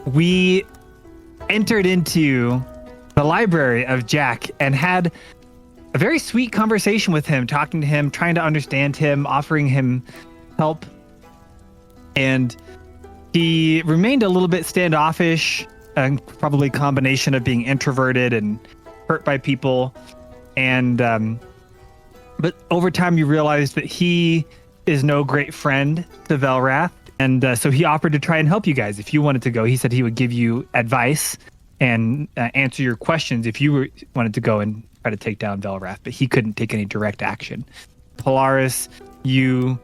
we entered into the library of Jack and had a very sweet conversation with him, talking to him, trying to understand him, offering him help. And he remained a little bit standoffish, probably a combination of being introverted and hurt by people. And but over time, you realize that he is no great friend to Velrath. And so he offered to try and help you guys if you wanted to go. He said he would give you advice and answer your questions if you wanted to go and try to take down Velrath, but he couldn't take any direct action. Polaris, you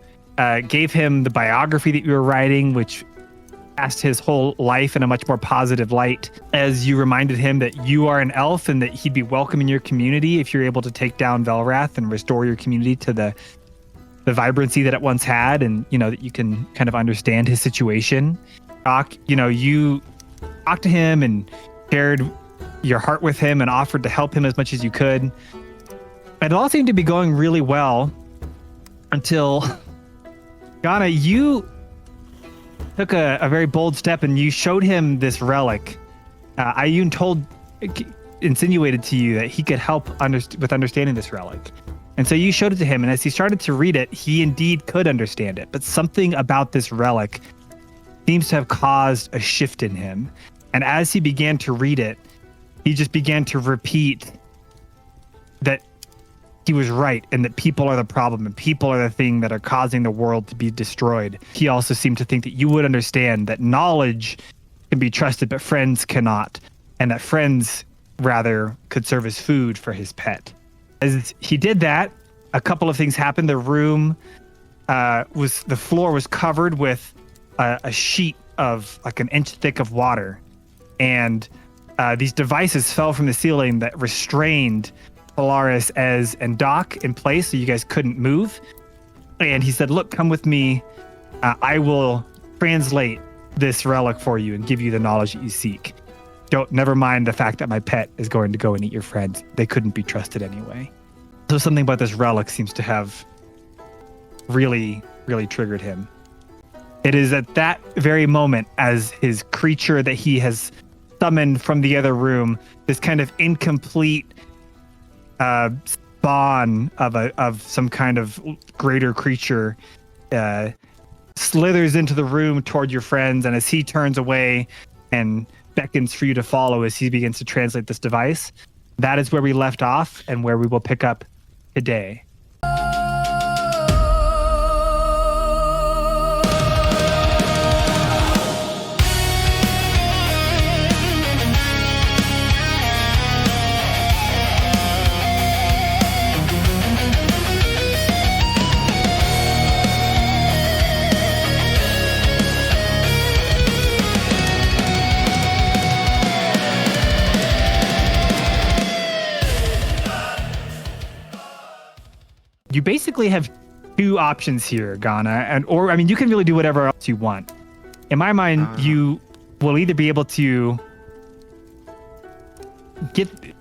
gave him the biography that you were writing, which cast his whole life in a much more positive light, as you reminded him that you are an elf and that he'd be welcome in your community if you're able to take down Velrath and restore your community to the vibrancy that it once had, and that you can kind of understand his situation. Doc, you talked to him and shared your heart with him and offered to help him as much as you could. And it all seemed to be going really well until Ghana, you took a very bold step and you showed him this relic. Ayun insinuated to you that he could help with understanding this relic. And so you showed it to him, and as he started to read it, he indeed could understand it. But something about this relic seems to have caused a shift in him. And as he began to read it, he just began to repeat that he was right and that people are the problem and people are the thing that are causing the world to be destroyed. He also seemed to think that you would understand that knowledge can be trusted, but friends cannot. And that friends, rather, could serve as food for his pet. As he did that, a couple of things happened. The room the floor was covered with a sheet of like an inch thick of water. And these devices fell from the ceiling that restrained Polaris and Doc in place so you guys couldn't move. And he said, look, come with me. I will translate this relic for you and give you the knowledge that you seek. Never mind the fact that my pet is going to go and eat your friends. They couldn't be trusted anyway. So something about this relic seems to have really, really triggered him. It is at that very moment, as his creature that he has summoned from the other room, this kind of incomplete spawn of some kind of greater creature slithers into the room toward your friends, and as he turns away and beckons for you to follow as he begins to translate this device, that is where we left off and where we will pick up today. You basically have two options here, Ghana, you can really do whatever else you want. In my mind, you will either be able to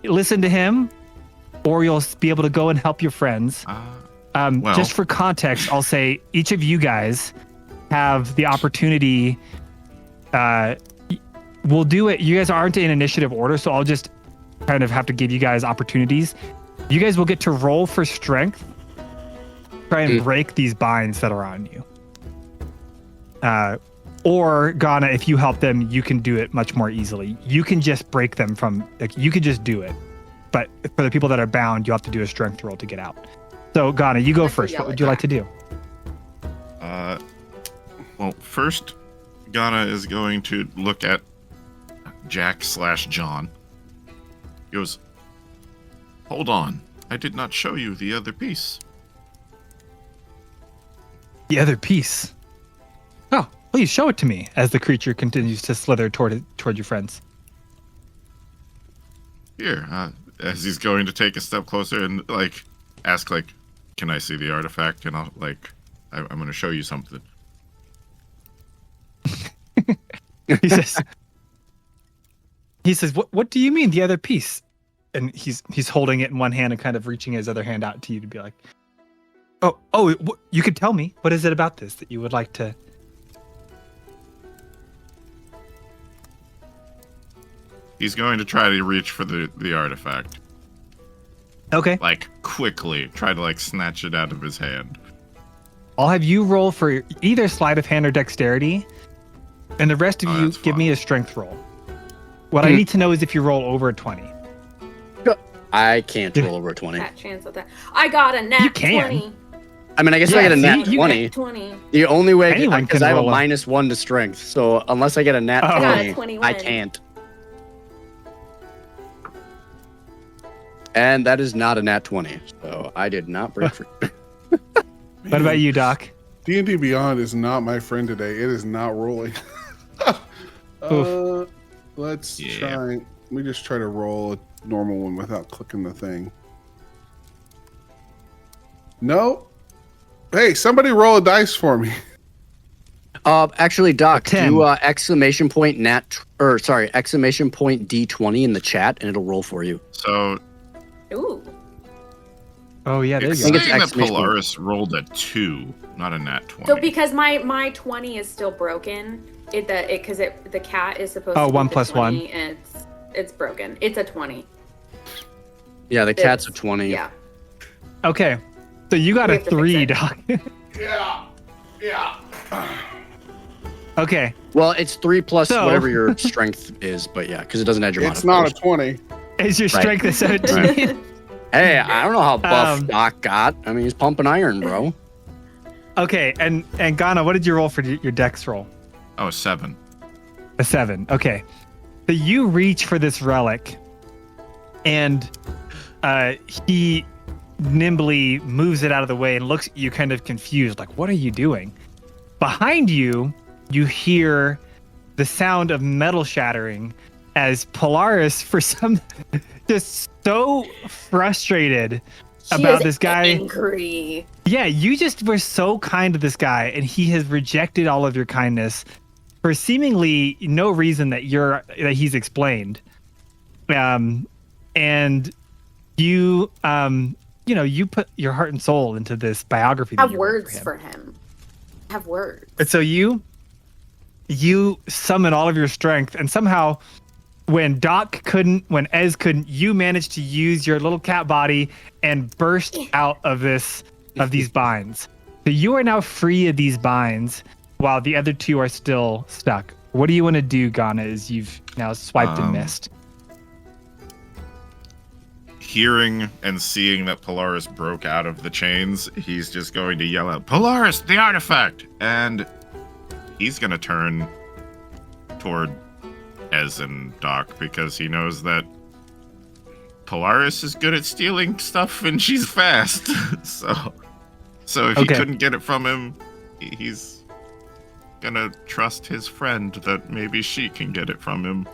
listen to him, or you'll be able to go and help your friends. Just for context, I'll say each of you guys have the opportunity. We'll do it. You guys aren't in initiative order, so I'll just kind of have to give you guys opportunities. You guys will get to roll for strength. Try and break these binds that are on you. Or Ghana, if you help them, you can do it much more easily. You can just break them from, you could just do it. But for the people that are bound, you have to do a strength roll to get out. So Ghana, you go first. What would you like to do? Well, first, Ghana is going to look at Jack/John. He goes, hold on. I did not show you the other piece. The other piece? Oh, please show it to me, as the creature continues to slither toward your friends. Here, as he's going to take a step closer and ask can I see the artifact? And I'm going to show you something. He says, what do you mean the other piece? And he's holding it in one hand and kind of reaching his other hand out to you to be like, you could tell me. What is it about this that you would like to? He's going to try to reach for the artifact. Okay. Like, quickly. Try to, like, snatch it out of his hand. I'll have you roll for either sleight of hand or dexterity, and the rest of you that's give fun. me a strength roll. What I need to know is if you roll over a 20. I can't roll over a 20. That chance of that. I got a nat You can. 20. I mean, I guess if I Yeah, get a see, nat you- 20. 20. The only way, Anyone because can I have a roll a- -1 to strength, so unless I get a nat Oh. I got a 20, 21. I can't. And that is not a nat 20, so I did not break free. What about you, Doc? D&D Beyond is not my friend today. It is not rolling. Let's Yeah. try. Let me just try to roll a normal one without clicking the thing. No. Hey, somebody roll a dice for me. Actually, Doc, 10. do exclamation point D20 in the chat, and it'll roll for you. So, Ooh. Oh, yeah, there it's you think go. it's saying that exclamation point. Polaris rolled a 2, not a nat 20. So because my 20 is still broken, the cat is supposed Oh, to be 1 the plus 20, and it's broken. It's a 20. Yeah, the cat's a It's- 20. Yeah. Okay. So you got We a have to fix 3, it. Doc. Yeah. Okay. Well, it's 3 plus So- whatever your strength is, but yeah, because it doesn't add your It's not a modifiers. 20. Is your Right. strength a 17? Hey, I don't know how buff Um, Doc got. I mean, he's pumping iron, bro. Okay. And Ghana, what did you roll for your dex roll? Oh, 7. A 7. Okay. So you reach for this relic, and he nimbly moves it out of the way and looks at you kind of confused, like, what are you doing? Behind you, you hear the sound of metal shattering as Polaris, for some, just so frustrated She about is this guy. angry. Yeah, you just were so kind to this guy, and he has rejected all of your kindness for seemingly no reason that he's explained. And you you put your heart and soul into this biography. I that have you wrote words him. for him. I have words. And so you summon all of your strength, and somehow when Doc couldn't, when Ez couldn't, you managed to use your little cat body and burst out of these binds. So you are now free of these binds while the other two are still stuck. What do you want to do, Ghana, as you've now swiped and missed? Hearing and seeing that Polaris broke out of the chains, he's just going to yell out, "Polaris, the artifact!" And he's going to turn toward Ez and Doc because he knows that Polaris is good at stealing stuff and she's fast. So if he Okay. couldn't get it from him, he's going to trust his friend that maybe she can get it from him.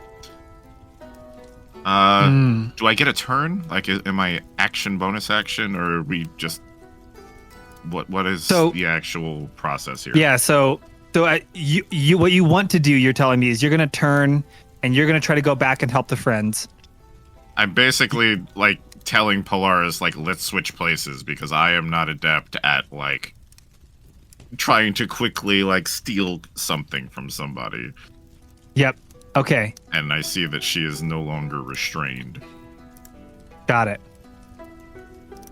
Do I get a turn? Like, am I action, bonus action, or are we just... What is the actual process here? Yeah, so you what you want to do, you're telling me, is you're going to turn and you're going to try to go back and help the friends. I'm basically, like, telling Polaris, like, let's switch places, because I am not adept at, like, trying to quickly, like, steal something from somebody. Yep. Okay. And I see that she is no longer restrained. Got it.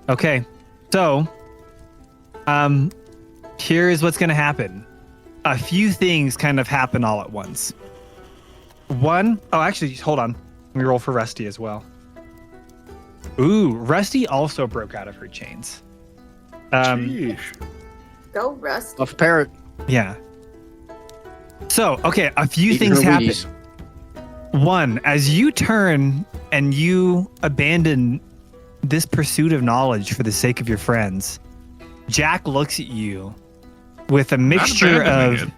Okay. So, here is what's going to happen. A few things kind of happen all at once. One, oh, actually, hold on. Let me roll for Rusty as well. Ooh, Rusty also broke out of her chains. Sheesh. Go, Rust. Buff parrot. Yeah. So, okay, a few Eating things her happen. Wheaties. One, as you turn and you abandon this pursuit of knowledge for the sake of your friends, Jack looks at you with a mixture of...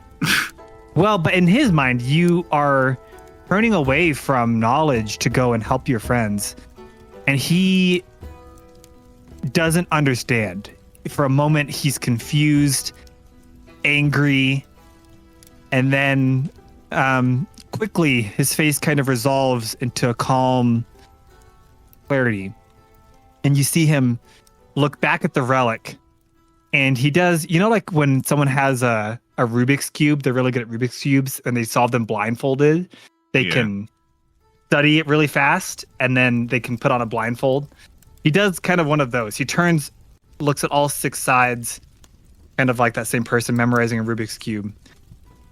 Well, but in his mind, you are turning away from knowledge to go and help your friends. And he doesn't understand. For a moment, he's confused, angry, and then quickly his face kind of resolves into a calm clarity. And you see him look back at the relic, and he does, like when someone has a Rubik's Cube, they're really good at Rubik's Cubes, and they solve them blindfolded. They Yeah. can study it really fast, and then they can put on a blindfold. He does kind of one of those. He turns, looks at all 6 sides, kind of like that same person memorizing a Rubik's Cube.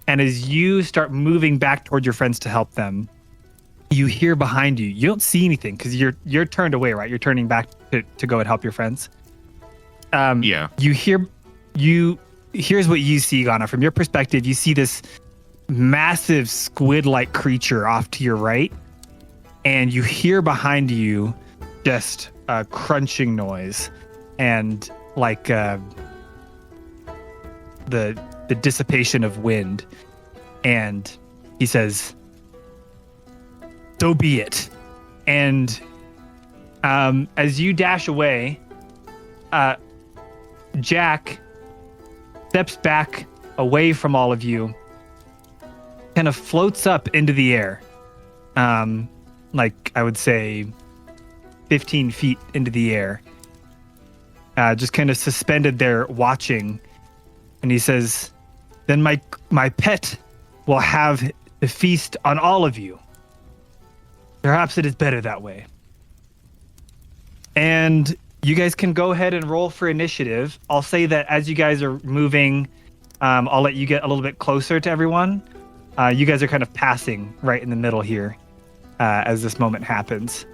And as you start moving back toward your friends to help them, you hear behind you. You don't see anything because you're turned away, right? You're turning back to go and help your friends. Yeah. Here's what you see, Ghana. From your perspective, you see this massive squid-like creature off to your right, and you hear behind you just a crunching noise and like the dissipation of wind. And he says, "So be it." And as you dash away, Jack steps back away from all of you, kind of floats up into the air, like I would say 15 feet into the air, just kind of suspended there watching. And he says, "Then my pet will have a feast on all of you. Perhaps it is better that way." And you guys can go ahead and roll for initiative. I'll say that as you guys are moving, I'll let you get a little bit closer to everyone. You guys are kind of passing right in the middle here as this moment happens.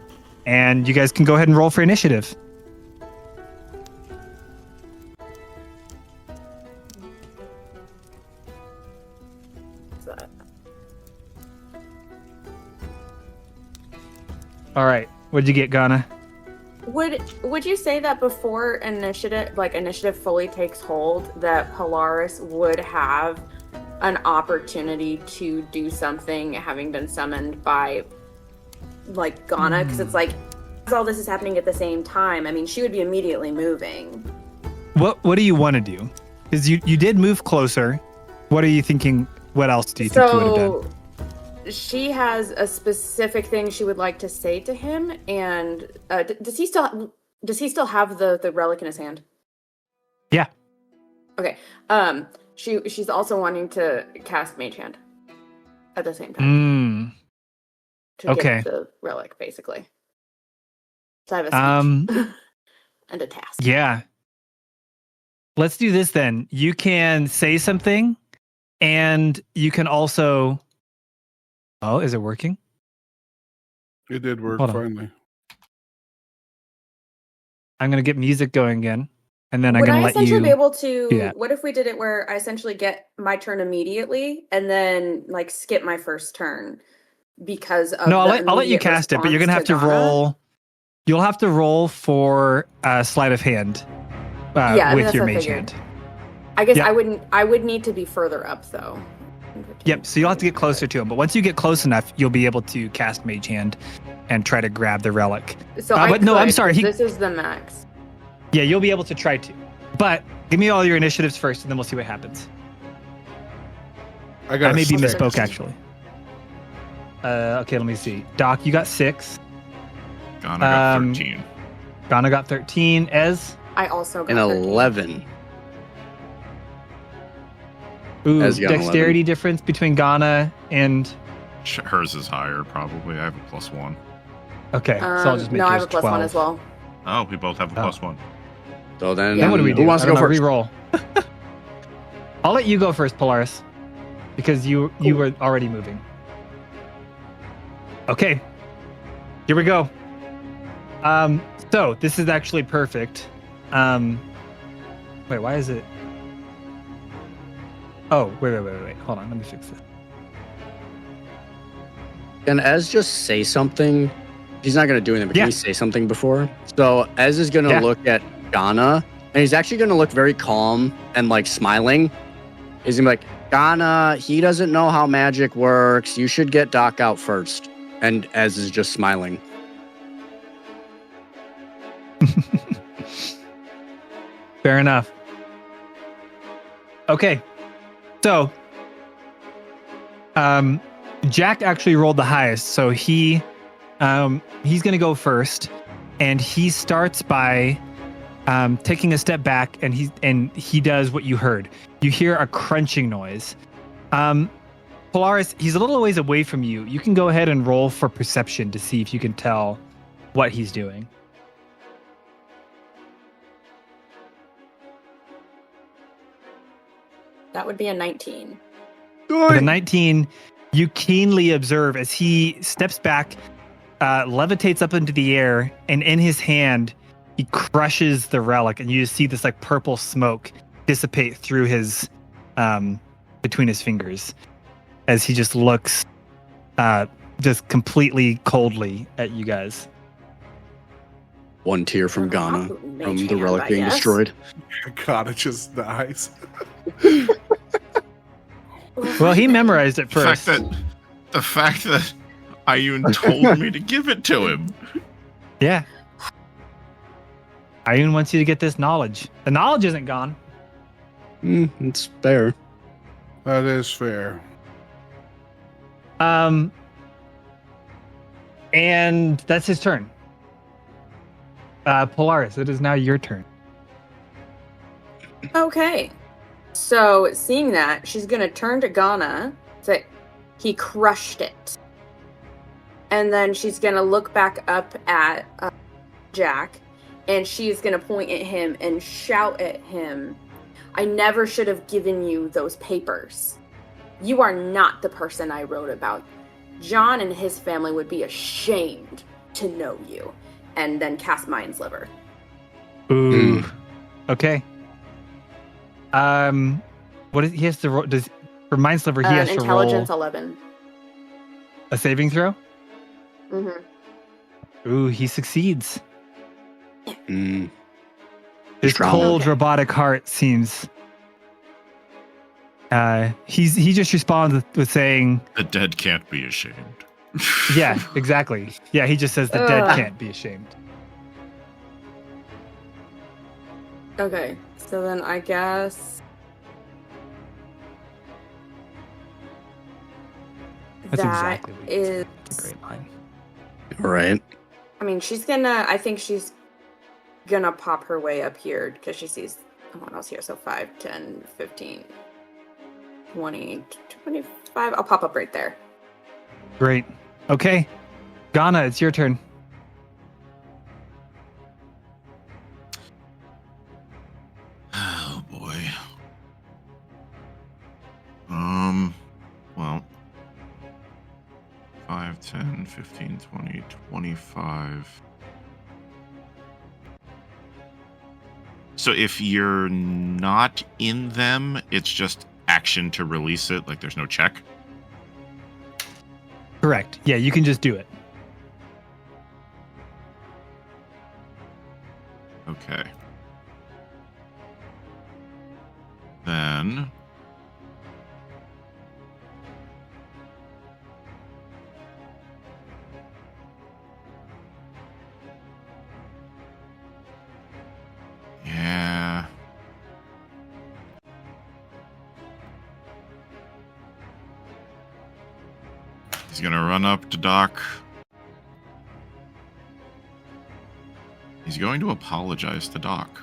And you guys can go ahead and roll for initiative. All right. What'd you get, Ghana? Would you say that before initiative fully takes hold, that Polaris would have an opportunity to do something, having been summoned by like Ghana? Because it's like, as all this is happening at the same time, I mean, she would be immediately moving. What do you want to do? Because you did move closer. What are you thinking? What else do you think you would have done? She has a specific thing she would like to say to him, and does he still have the relic in his hand? Yeah. Okay. She's also wanting to cast Mage Hand at the same time. To get the relic, basically. So I have a speech and a task. Yeah. Let's do this then. You can say something, and you can also. Oh, is it working? It did work finally. I'm going to get music going again, and then I'm Would going to I let essentially you be able to? do that. What if we did it where I essentially get my turn immediately, and then like skip my first turn because of No, I'll let you cast it, but you're going to have to roll. You'll have to roll for sleight of hand with your mage hand. I guess I would need to be further up though. Yep, so you'll have to get closer to him. But once you get close enough, you'll be able to cast Mage Hand and try to grab the relic. So I'm sorry. This is the max. Yeah, you'll be able to try to. But give me all your initiatives first, and then we'll see what happens. I maybe misspoke, actually. Okay, let me see. Doc, you got 6. Ghana got 13. Ghana got 13. Ez? I also got an 13. 11. Ooh, dexterity difference between Ghana and... Hers is higher, probably. I have a +1. Okay, so I'll just make yours I have a +1 12. as well. Oh, we both have a +1. So then, Then what do we do? Who wants to go first? Reroll. I'll let you go first, Polaris, because you were already moving. Okay, here we go. So this is actually perfect. Wait, why is it? Oh, wait. Hold on, let me fix this. Can Ez just say something? He's not going to do anything, but can he say something before? So Ez is going to look at Ghana, and he's actually going to look very calm and like smiling. He's going to be like, Ghana, he doesn't know how magic works. You should get Doc out first. And Ez is just smiling. Fair enough. Okay. So, Jack actually rolled the highest, so he's going to go first, and he starts by taking a step back, and he does what you heard. You hear a crunching noise. Polaris, he's a little ways away from you. You can go ahead and roll for perception to see if you can tell what he's doing. That would be a 19. With a 19, you keenly observe as he steps back, levitates up into the air, and in his hand, he crushes the relic, and you just see this like purple smoke dissipate through his, between his fingers, as he just looks, just completely coldly at you guys. One tear from Ghana from the relic being destroyed. God, it just dies. Well, he memorized it first. The fact that Ayun told me to give it to him. Yeah. Ayun wants you to get this knowledge. The knowledge isn't gone. It's fair. That is fair. And that's his turn. Polaris, it is now your turn. Okay. So, seeing that, she's going to turn to Ghana, say, he crushed it. And then she's going to look back up at Jack, and she's going to point at him and shout at him, I never should have given you those papers. You are not the person I wrote about. John and his family would be ashamed to know you. And then cast Mind's Liver. Ooh. Okay. What is he has to roll? Does for Mind's Liver he has to roll Intelligence 11. a saving throw? Mm-hmm. Ooh, he succeeds. Mm. His Strong. cold Okay. robotic heart seems. He just responds with saying, The dead can't be ashamed. "Yeah, exactly. Yeah." He just says the dead Ugh. can't be ashamed. Okay, so then I guess That's that exactly what is. It's a great line. All right. I mean, I think she's gonna pop her way up here because she sees what else here. So 5, 10, 15, 20, 25. I'll pop up right there. Great. Okay, Ghana, it's your turn. Oh boy. Well, 5, 10, 15, 20, 25. So if you're not in them, it's just action to release it, like there's no check. Correct. Yeah, you can just do it. Okay. Then yeah. He's gonna run up to Doc. He's going to apologize to Doc.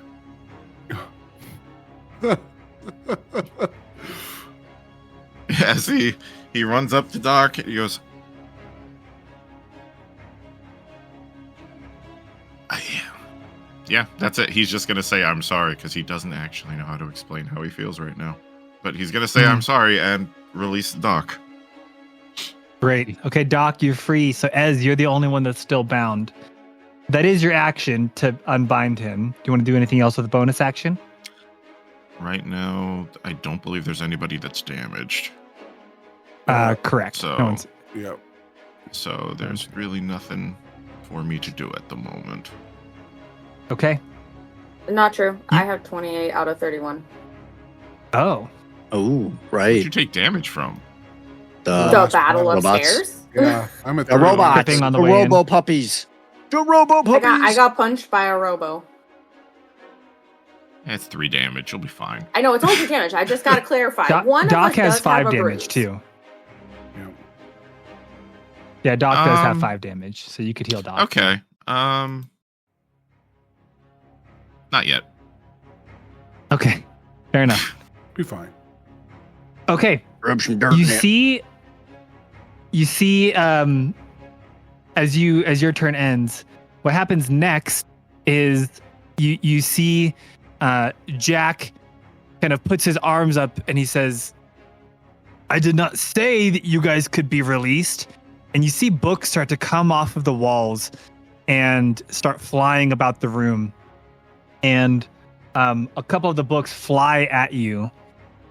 As he runs up to Doc, he goes, yeah, that's it. He's just gonna say I'm sorry because he doesn't actually know how to explain how he feels right now. But he's gonna say I'm sorry and release Doc. Great. Okay, Doc, you're free. So Ez, you're the only one that's still bound. That is your action to unbind him. Do you want to do anything else with a bonus action? Right now, I don't believe there's anybody that's damaged. Correct. So- No one's- Yep. So there's really nothing for me to do at the moment. Okay. Not true. I have 28 out of 31. Oh. Oh, Where'd right. you take damage from? The battle robots. upstairs. Yeah, I'm at The 31. robots. Tripping on the The way in. robo puppies. The robo puppies. I got punched by a robo. It's 3 damage. You'll be fine. I know it's only 2 damage. I just gotta clarify. One of Doc us has does 5 have a damage bruise. too. Yep. Yeah, Doc does have Um, 5 damage, so you could heal Doc. Okay. Not yet. Okay. Fair enough. Be fine. Okay. Rub some dirt You in it. see you see, as your turn ends, what happens next is you see Jack kind of puts his arms up and he says, "I did not say that you guys could be released." And you see books start to come off of the walls and start flying about the room. And a couple of the books fly at you.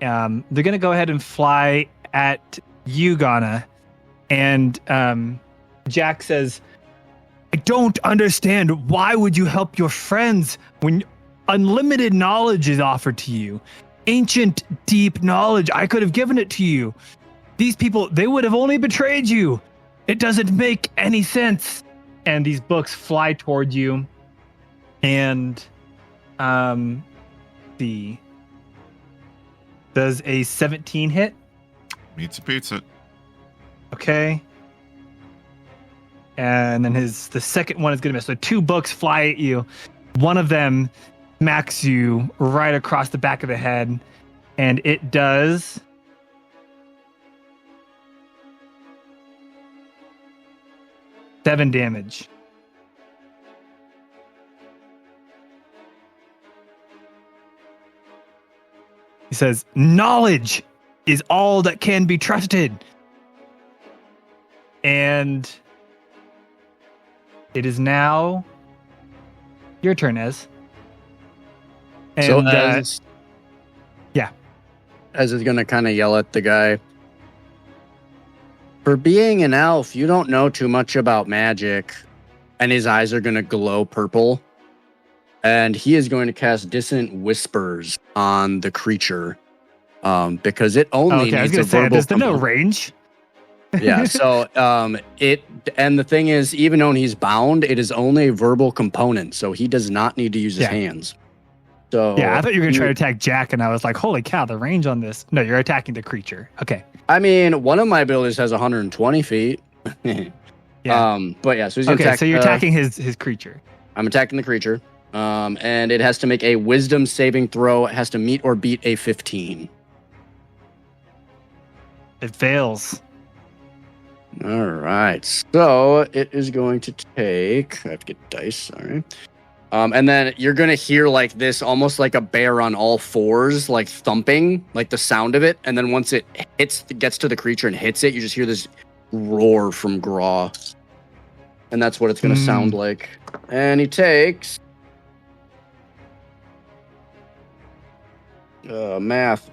They're going to go ahead and fly at you, Ghana. And Jack says, "I don't understand. Why would you help your friends when unlimited knowledge is offered to you? Ancient, deep knowledge. I could have given it to you. These people, they would have only betrayed you. It doesn't make any sense." And these books fly toward you. And does a 17 hit? Meets a pizza. Okay. And then the second one is going to miss. So 2 books fly at you. One of them smacks you right across the back of the head. And it does 7 damage. He says, "Knowledge is all that can be trusted." And it is now your turn, Ez. And, So Ez, yeah. Ez is gonna kind of yell at the guy. "For being an elf, you don't know too much about magic." And his eyes are gonna glow purple. And he is going to cast Dissonant Whispers on the creature, because it only I was needs gonna a say, verbal there's no component. range. Yeah, so and the thing is, even though he's bound, it is only a verbal component, so he does not need to use his hands. So Yeah, I thought you were going to try to attack Jack, and I was like, holy cow, the range on this. No, you're attacking the creature. Okay. I mean, one of my abilities has 120 feet. Yeah. But yeah, so he's gonna Okay, attack, so you're attacking his creature. I'm attacking the creature. And it has to make a wisdom saving throw. It has to meet or beat a 15. It fails. All right. So it is going to take. I have to get dice. Sorry. And then you're going to hear like this, almost like a bear on all fours, like thumping, like the sound of it. And then once it gets to the creature and hits it, you just hear this roar from Graw. And that's what it's going to sound like. And he takes. Math.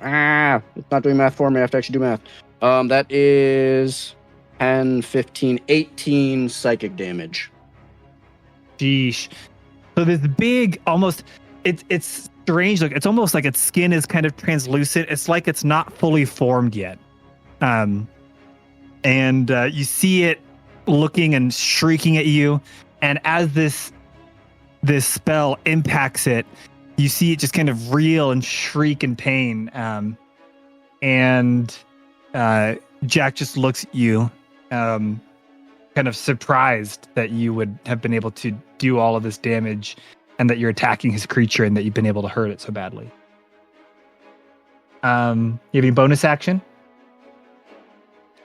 It's not doing math for me. I have to actually do math. That is 10, 15, 18 psychic damage. Sheesh. So this big, almost, it's strange. Look, it's almost like its skin is kind of translucent. It's like it's not fully formed yet. And you see it looking and shrieking at you. And as this spell impacts it, you see it just kind of reel and shriek in pain. And Jack just looks at you, kind of surprised that you would have been able to do all of this damage and that you're attacking his creature and that you've been able to hurt it so badly. You have any bonus action?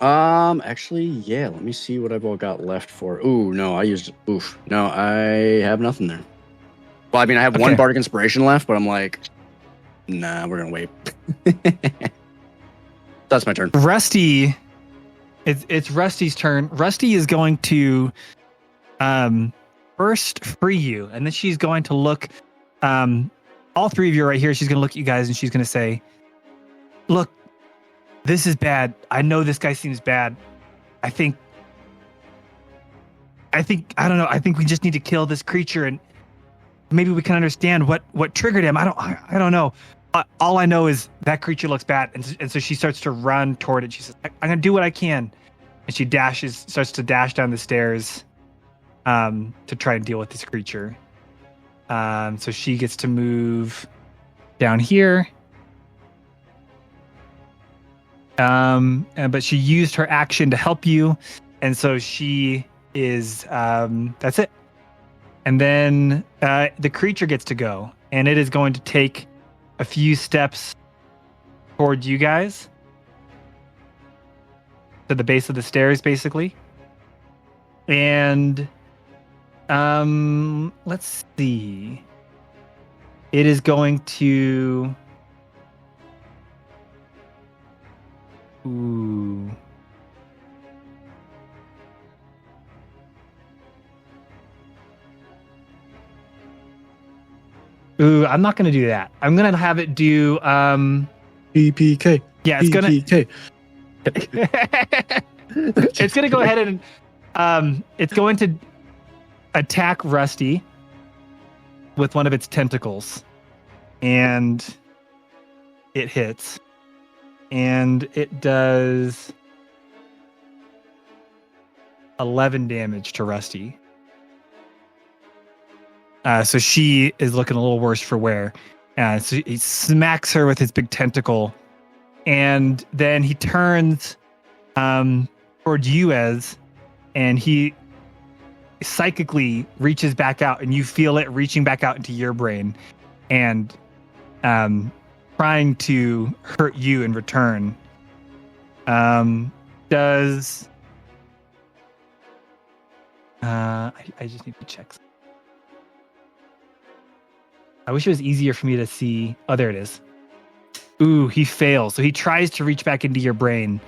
Actually, yeah, let me see what I've all got left for. Ooh, no, I used, no, I have nothing there. Well, I mean, I have one Bardic Inspiration left, but I'm like, nah, we're gonna wait. That's my turn. Rusty, it's Rusty's turn. Rusty is going to first free you, and then she's going to look, all three of you are right here. She's going to look at you guys, and she's going to say, look, this is bad. I know this guy seems bad. I think, I don't know. I think we just need to kill this creature, and maybe we can understand what triggered him. I don't know. All I know is that creature looks bad, and so she starts to run toward it. She says, "I'm gonna do what I can," and she starts to dash down the stairs, to try and deal with this creature. So she gets to move down here. But she used her action to help you, and so she is. That's it. And then the creature gets to go, and it is going to take a few steps toward you guys. to the base of the stairs, basically. And let's see. It is going to. Ooh. Ooh, I'm not going to do that. I'm going to have it do PPK. Yeah, it's PPK. it's going to go ahead and it's going to attack Rusty with one of its tentacles. And it hits. And it does 11 damage to Rusty. So she is looking a little worse for wear. So he smacks her with his big tentacle. And then he turns towards you, Ez, and he psychically reaches back out, and you feel it reaching back out into your brain and trying to hurt you in return. Does... I just need to check. I wish it was easier for me to see. Oh, there it is. Ooh, he fails. So he tries to reach back into your brain.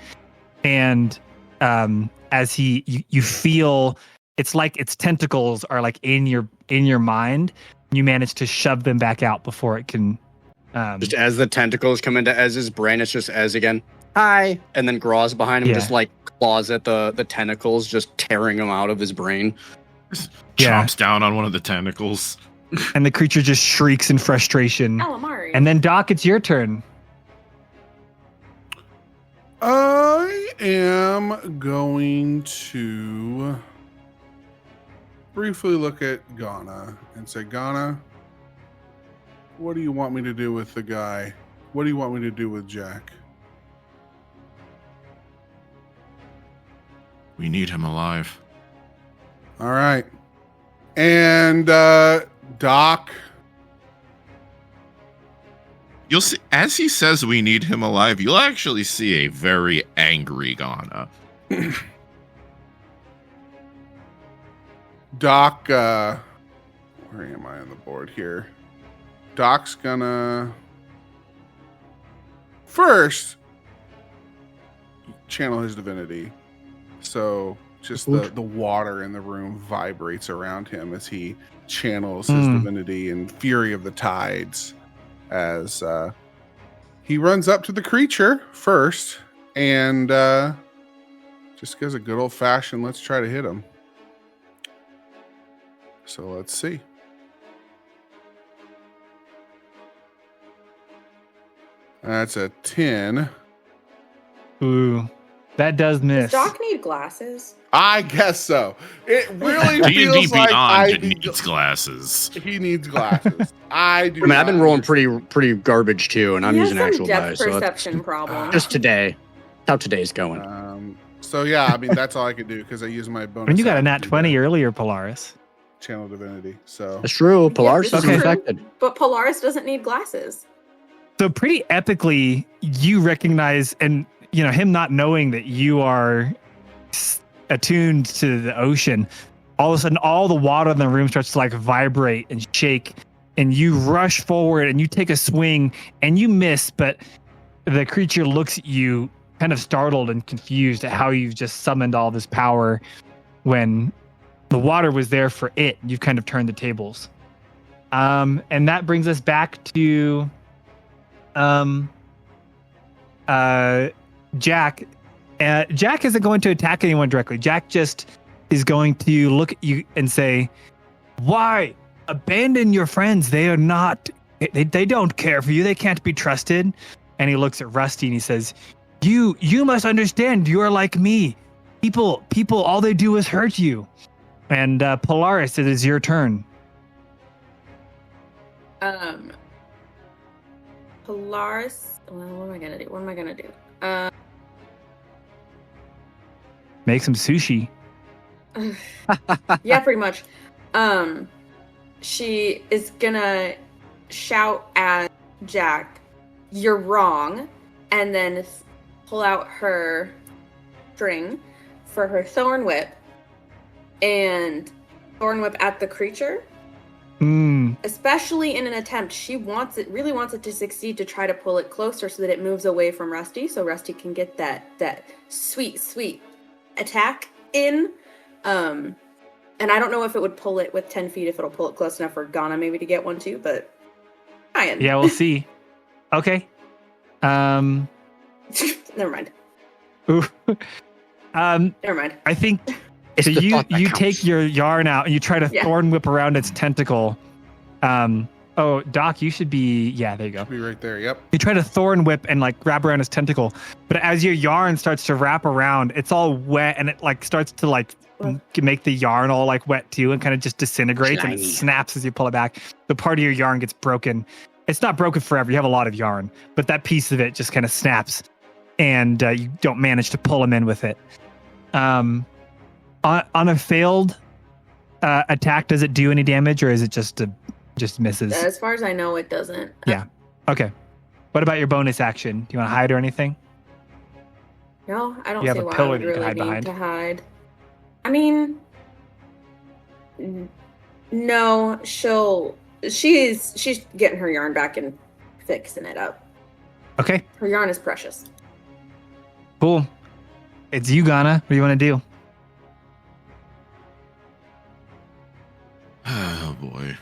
And as you feel, it's like its tentacles are like in your mind. You manage to shove them back out before it can. Just as the tentacles come into Ez's brain, it's just Ez again. Hi. And then Graz behind him just like claws at the tentacles, just tearing them out of his brain. Chomps down on one of the tentacles. And the creature just shrieks in frustration. Calamari. And then Doc, it's your turn. I am going to briefly look at Ghana and say, Ghana, what do you want me to do with the guy? What do you want me to do with Jack? We need him alive. All right. And Doc. You'll see, as he says we need him alive, you'll actually see a very angry Ghana. Doc, where am I on the board here? Doc's gonna first channel his divinity. So just the water in the room vibrates around him as he channels his divinity and fury of the tides as he runs up to the creature first and just gives a good old fashioned let's try to hit him. So let's see. That's a 10. Ooh, that does miss. Does Doc need glasses? I guess so. It really D&D feels like Beyond needs glasses. He needs glasses. I've been rolling pretty garbage too, and I'm using actual dice. He has some depth perception problem. Just today. How today's going. So yeah, I mean that's all I could do because I use my bonus. And you got a nat 20 earlier, Polaris. Channel divinity. So that's true. Polaris is isn't affected. But Polaris doesn't need glasses. So pretty epically, you recognize, and you know him not knowing that you are attuned to the ocean. All of a sudden, all the water in the room starts to like vibrate and shake, and you rush forward and you take a swing and you miss, but the creature looks at you, kind of startled and confused at how you've just summoned all this power when the water was there for it. You've kind of turned the tables, and that brings us back to. Jack. Jack isn't going to attack anyone directly. Jack just is going to look at you and say, "Why abandon your friends? They are not. They don't care for you. They can't be trusted." And he looks at Rusty and he says, "You must understand. You are like me. People. All they do is hurt you." And Polaris, it is your turn. Polaris. Well, what am I gonna do? Make some sushi. Yeah, pretty much. She is gonna shout at Jack, "You're wrong," and then pull out her string for her thorn whip and thorn whip at the creature. Especially in an attempt, she really wants it to succeed to try to pull it closer so that it moves away from Rusty, so Rusty can get that sweet attack in. And I don't know if it would pull it with 10 feet, if it'll pull it close enough for Ghana maybe to get one too, but Ryan. Yeah, we'll see. Okay. Never mind. Ooh. Never mind. I think so. You take your yarn out and you try to thorn whip around its tentacle. Doc, you should be. Yeah, there you go. Should be right there. Yep. You try to thorn whip and like wrap around its tentacle, but as your yarn starts to wrap around, it's all wet and it like starts to like make the yarn all like wet too and kind of just disintegrates and it snaps as you pull it back. The part of your yarn gets broken. It's not broken forever. You have a lot of yarn, but that piece of it just kind of snaps, and you don't manage to pull him in with it. On a failed attack, does it do any damage, or is it just misses? As far as I know, it doesn't. Yeah. Okay. What about your bonus action? Do you want to hide or anything? No, I don't You have see a why I pillar would that you can really hide need behind. to hide. I mean, no, she's getting her yarn back and fixing it up. Okay. Her yarn is precious. Cool. It's you, Ghana. What do you want to do? Oh boy.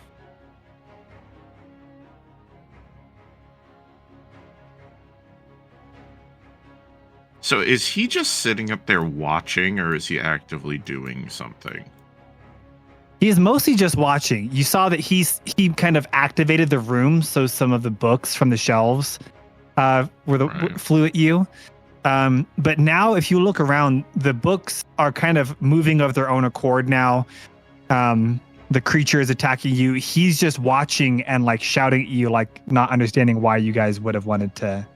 So is he just sitting up there watching, or is he actively doing something? He's mostly just watching. You saw that he kind of activated the room, so some of the books from the shelves flew at you. But now, if you look around, the books are kind of moving of their own accord now. The creature is attacking you. He's just watching and like shouting at you, like not understanding why you guys would have wanted to,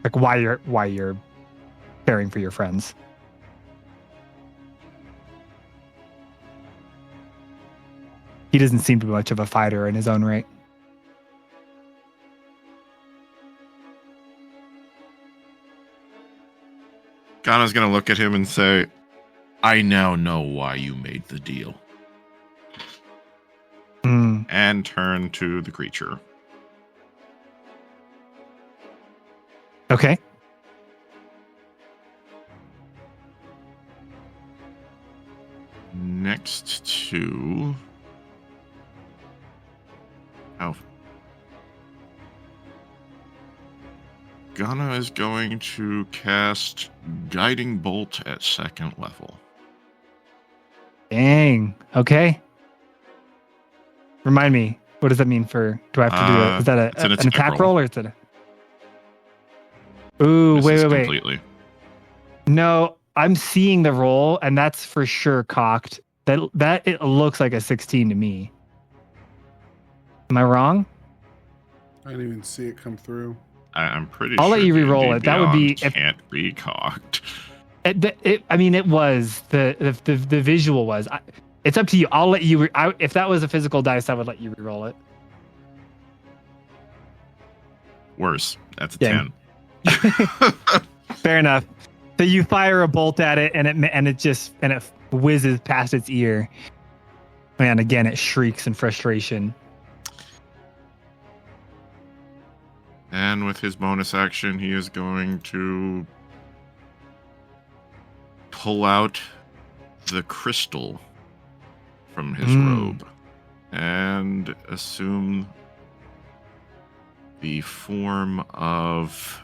like why you're caring for your friends. He doesn't seem to be much of a fighter in his own right. Ghana's gonna look at him and say, I now know why you made the deal. And turn to the creature. Okay. Next to... Ghana is going to cast Guiding Bolt at 2nd level. Dang. Okay. Remind me, what does that mean for? Do I have to do it? Is that an attack roll, or is it? Ooh, wait. Completely. No, I'm seeing the roll, and that's for sure cocked. That it looks like a 16 to me. Am I wrong? I didn't even see it come through. I'm pretty I'll sure. let you re-roll it. That would be can't be cocked. It was the visual was. It's up to you. I'll let you. If that was a physical dice, I would let you re-roll it. Worse. That's a 10. Fair enough. So you fire a bolt at it, and it whizzes past its ear. And again, it shrieks in frustration. And with his bonus action, he is going to pull out the crystal from his robe and assume the form of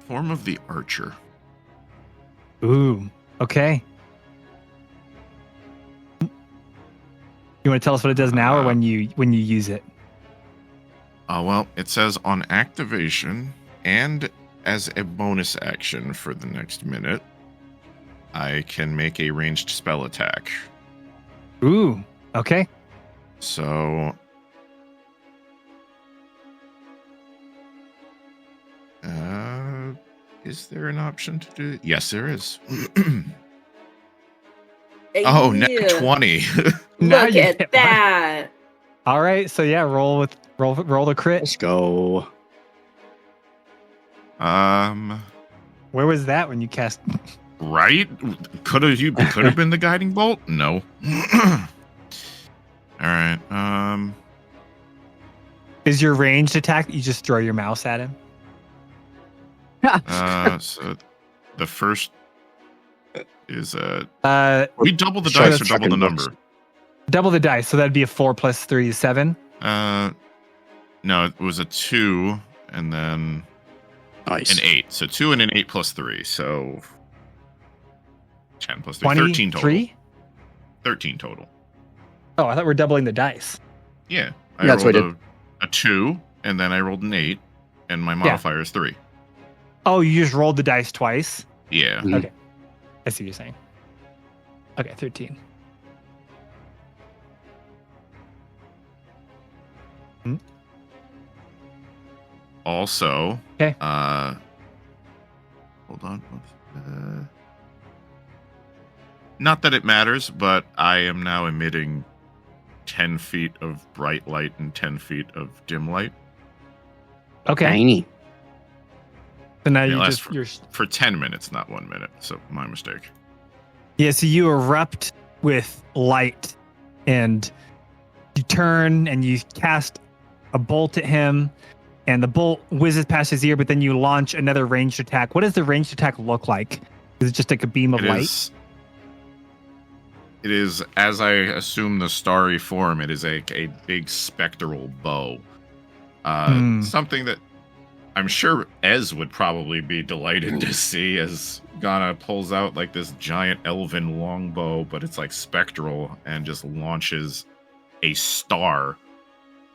the archer. Ooh, okay. You want to tell us what it does now, or when you use it? Well, it says on activation and as a bonus action for the next minute, I can make a ranged spell attack. Ooh, okay. So, is there an option to do it? Yes, there is. Oh, net 20. Look at that. All right, so yeah, roll the crit. Let's go. Where was that when you cast? Right? Could have been the guiding bolt? No. All right. Is your ranged attack? You just throw your mouse at him. So the first is We double the dice or double the number? Double the dice, so that'd be a 4 plus 3 is 7. No, it was a 2 and then Nice. an 8. So 2 and an 8 plus 3. So 10 plus 3. 13 total. 13 total. Oh, I thought we were doubling the dice. Yeah. That's what I rolled a 2 and then I rolled an 8 and my modifier is 3. Oh, you just rolled the dice twice? Yeah. Mhm. Okay. I see what you're saying. Okay, 13. Also, Okay. Hold on. Not that it matters, but I am now emitting 10 feet of bright light and 10 feet of dim light. Okay. Tiny. So now It you lasts just you're for 10 minutes, not 1 minute. So my mistake. yeah. So you erupt with light, and you turn and you cast a bolt at him, and the bolt whizzes past his ear. But then you launch another ranged attack. What does the ranged attack look like? Is it just like a beam of light? It is, as I assume the starry form, it is a big spectral bow. Something that I'm sure Ez would probably be delighted to see as Ghana pulls out like this giant elven longbow, but it's like spectral and just launches a star.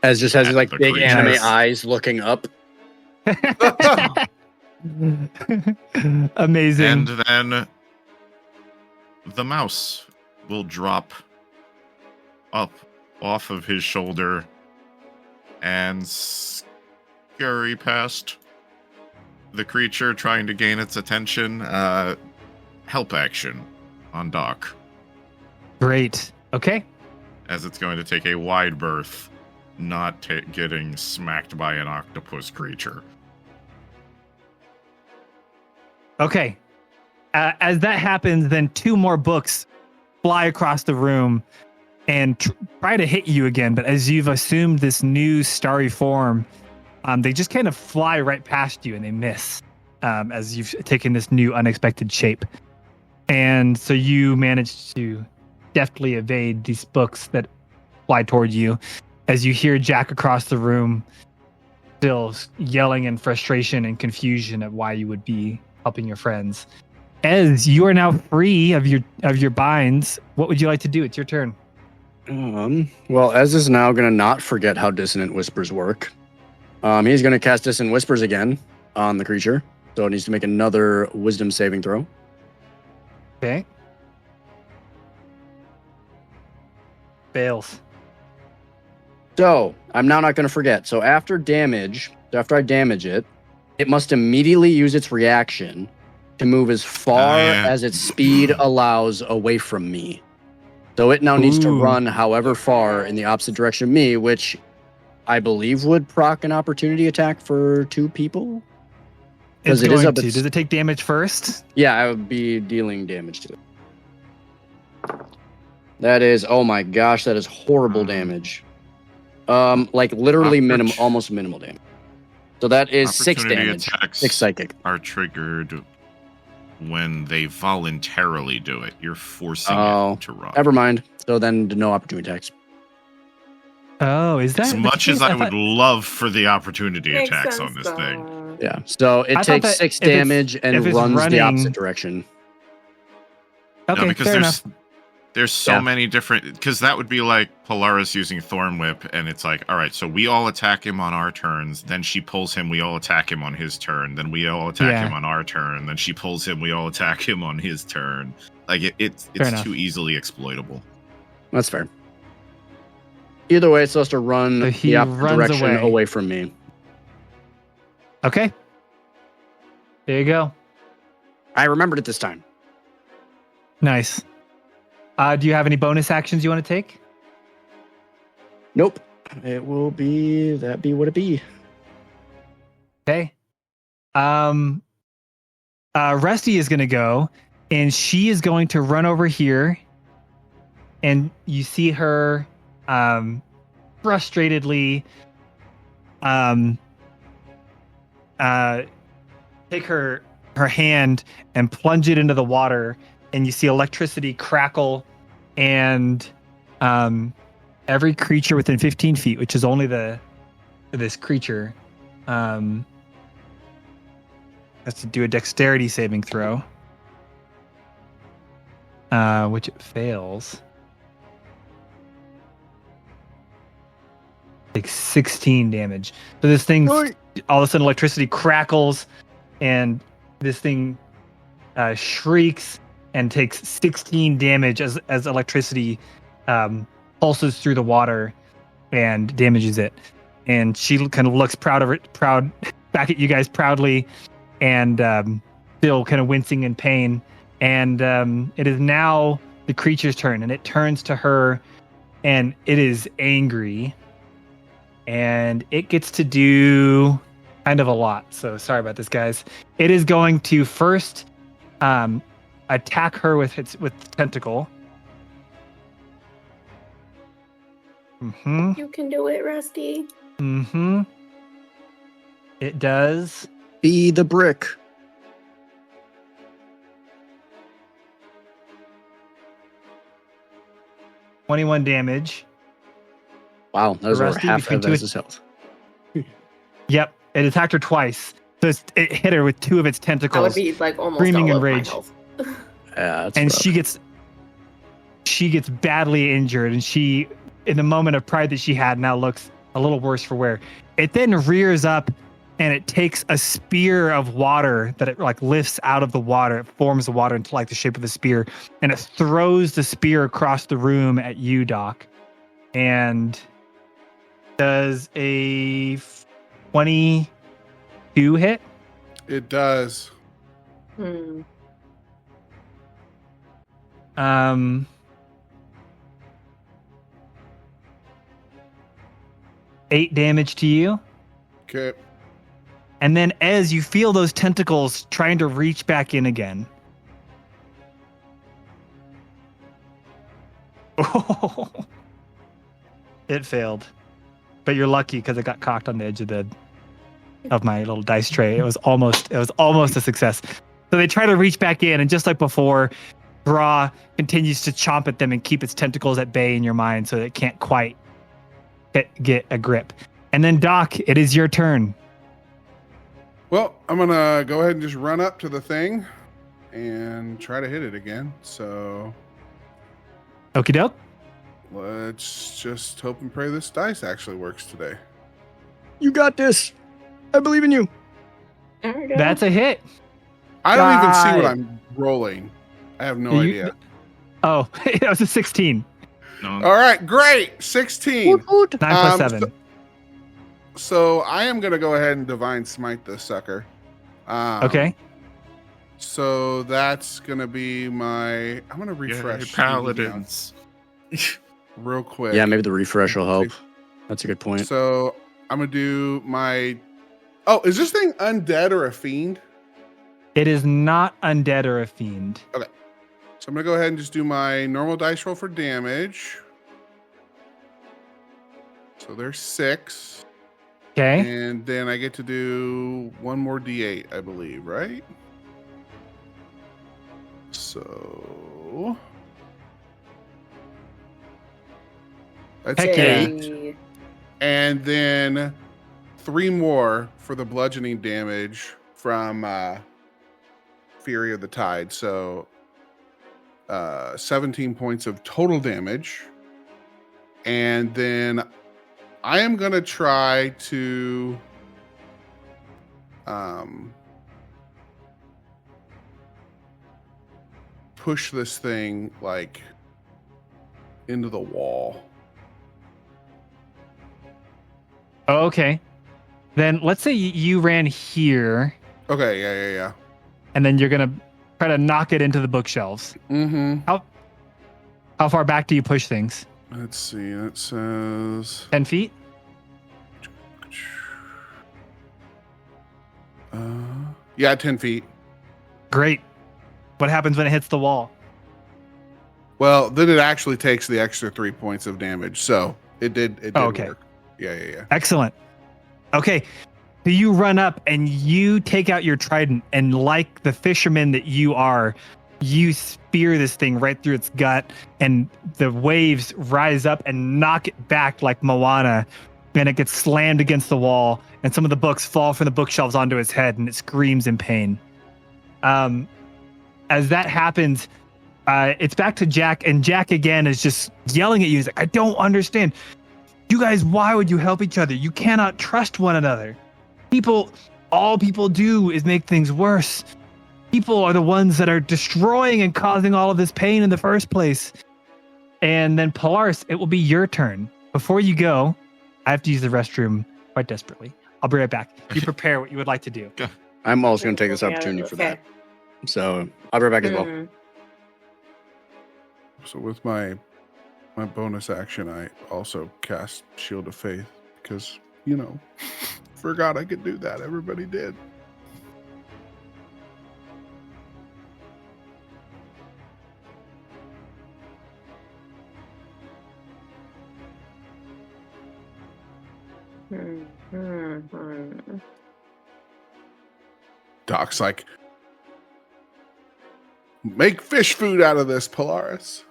As just has At like the big creature. anime Nice. eyes looking up. Amazing. And then the mouse will drop up off of his shoulder and scurry past the creature trying to gain its attention. Help action on Doc, Great. Okay. as it's going to take a wide berth, not getting smacked by an octopus creature. Okay. As that happens, then 2 more books fly across the room and try to hit you again. But as you've assumed this new starry form, they just kind of fly right past you and they miss as you've taken this new unexpected shape. And so you manage to deftly evade these books that fly toward you as you hear Jack across the room still yelling in frustration and confusion at why you would be helping your friends. Ez, you are now free of your binds. What would you like to do? It's your turn. Well, Ez is now going to not forget how Dissonant Whispers work. He's going to cast Dissonant Whispers again on the creature. So it needs to make another wisdom saving throw. Okay. Fails. So I'm now not going to forget. So after I damage it, it must immediately use its reaction to move as far as its speed allows away from me. So it now needs to run however far in the opposite direction of me, which I believe would proc an opportunity attack for 2 people. It's going to. Does it take damage first? Yeah, I would be dealing damage to it. That is, oh my gosh, that is horrible damage. Like literally almost minimal damage. So that is 6 damage. Attacks 6 psychic. are triggered when they voluntarily do it. You're forcing it to run. Never mind. So then no opportunity attacks. Oh, is that As much as I would love for the opportunity Makes attacks sense, on this thing. though. Yeah. So it I thought takes that 6 if it's- damage and if it's runs the running- opposite direction. Okay, No, because fair enough. there's so Yeah. many different, because that would be like Polaris using Thorn Whip, and it's like, all right, so we all attack him on our turns, then she pulls him, we all attack him on his turn, then we all attack him on our turn, then she pulls him, we all attack him on his turn. Like it's enough. too easily exploitable. That's fair. Either way, it's supposed to run So he the opposite runs direction away. away from me. Okay. There you go. I remembered it this time. Nice. Do you have any bonus actions you want to take? Nope. It will be what it be. Okay. Rusty is going to go, and she is going to run over here, and you see her frustratedly take her hand and plunge it into the water, and you see electricity crackle, and every creature within 15 feet, which is only this creature, has to do a dexterity saving throw, which it fails. Like 16 damage. So this thing, all of a sudden, electricity crackles, and this thing shrieks and takes 16 damage as electricity pulses through the water and damages it. And she kind of looks proud back at you guys proudly, and still kind of wincing in pain. And it is now the creature's turn, and it turns to her, and it is angry. And it gets to do kind of a lot. So sorry about this, guys. It is going to first attack her with tentacle. You can do it, Rusty. It does. Be the brick. $21 damage. Wow, that was over Rusty, half between of his health. Yep, it attacked her twice. So it hit her with two of its tentacles. That would be like almost screaming all in of rage. my health. Yeah, that's And rough. she gets badly injured, and she, in the moment of pride that she had, now looks a little worse for wear. It then rears up, and it takes a spear of water that it like lifts out of the water. It forms the water into like the shape of a spear, and it throws the spear across the room at you, Doc. And does a 22 hit? It does. 8 damage to you. Okay. And then as you feel those tentacles trying to reach back in again. Oh, it failed. But you're lucky because it got cocked on the edge of my little dice tray. It was almost a success. So they try to reach back in, and just like before, Draw continues to chomp at them and keep its tentacles at bay in your mind, so it can't quite get a grip. And then Doc, it is your turn. Well, I'm gonna go ahead and just run up to the thing and try to hit it again. So Okie doke. let's just hope and pray this dice actually works today. You got this. I believe in you. There we go. That's a hit. I don't even see what God. I'm rolling. I have no idea. Oh, it was a 16. No. All right, great. 16. 9 plus 7. So I am gonna go ahead and divine smite this sucker. Okay. So that's gonna be my. I'm gonna refresh Paladins. real quick. Yeah, maybe the refresh will help. That's a good point. So I'm gonna do my. Oh, is this thing undead or a fiend? It is not undead or a fiend. So I'm gonna go ahead and just do my normal dice roll for damage. So there's 6. Okay. And then I get to do one more D8, I believe, right? So that's Heck yeah. 8. And then 3 more for the bludgeoning damage from Fury of the Tide. So 17 points of total damage. And then I am going to try to push this thing like into the wall. Oh, okay. Then let's say you ran here, Okay, yeah. and then you're gonna try to knock it into the bookshelves. Mm-hmm. How far back do you push things? Let's see. It says 10 feet? Yeah, 10 feet. Great. What happens when it hits the wall? Well, then it actually takes the extra 3 points of damage. So it did okay. work. Yeah. Excellent. Okay. So you run up and you take out your trident, and like the fisherman that you are, you spear this thing right through its gut, and the waves rise up and knock it back like Moana, and it gets slammed against the wall, and some of the books fall from the bookshelves onto its head, and it screams in pain. As that happens, it's back to Jack, and Jack again is just yelling at you. He's like, I don't understand. You guys, why would you help each other? You cannot trust one another. All people do is make things worse. People are the ones that are destroying and causing all of this pain in the first place. And then Polaris, it will be your turn. Before you go, I have to use the restroom quite desperately. I'll be right back. You prepare what you would like to do. I'm also going to take this opportunity for that. So I'll be right back as well. So with my bonus action, I also cast Shield of Faith because, forgot I could do that. Everybody did. Doc's like, make fish food out of this, Polaris.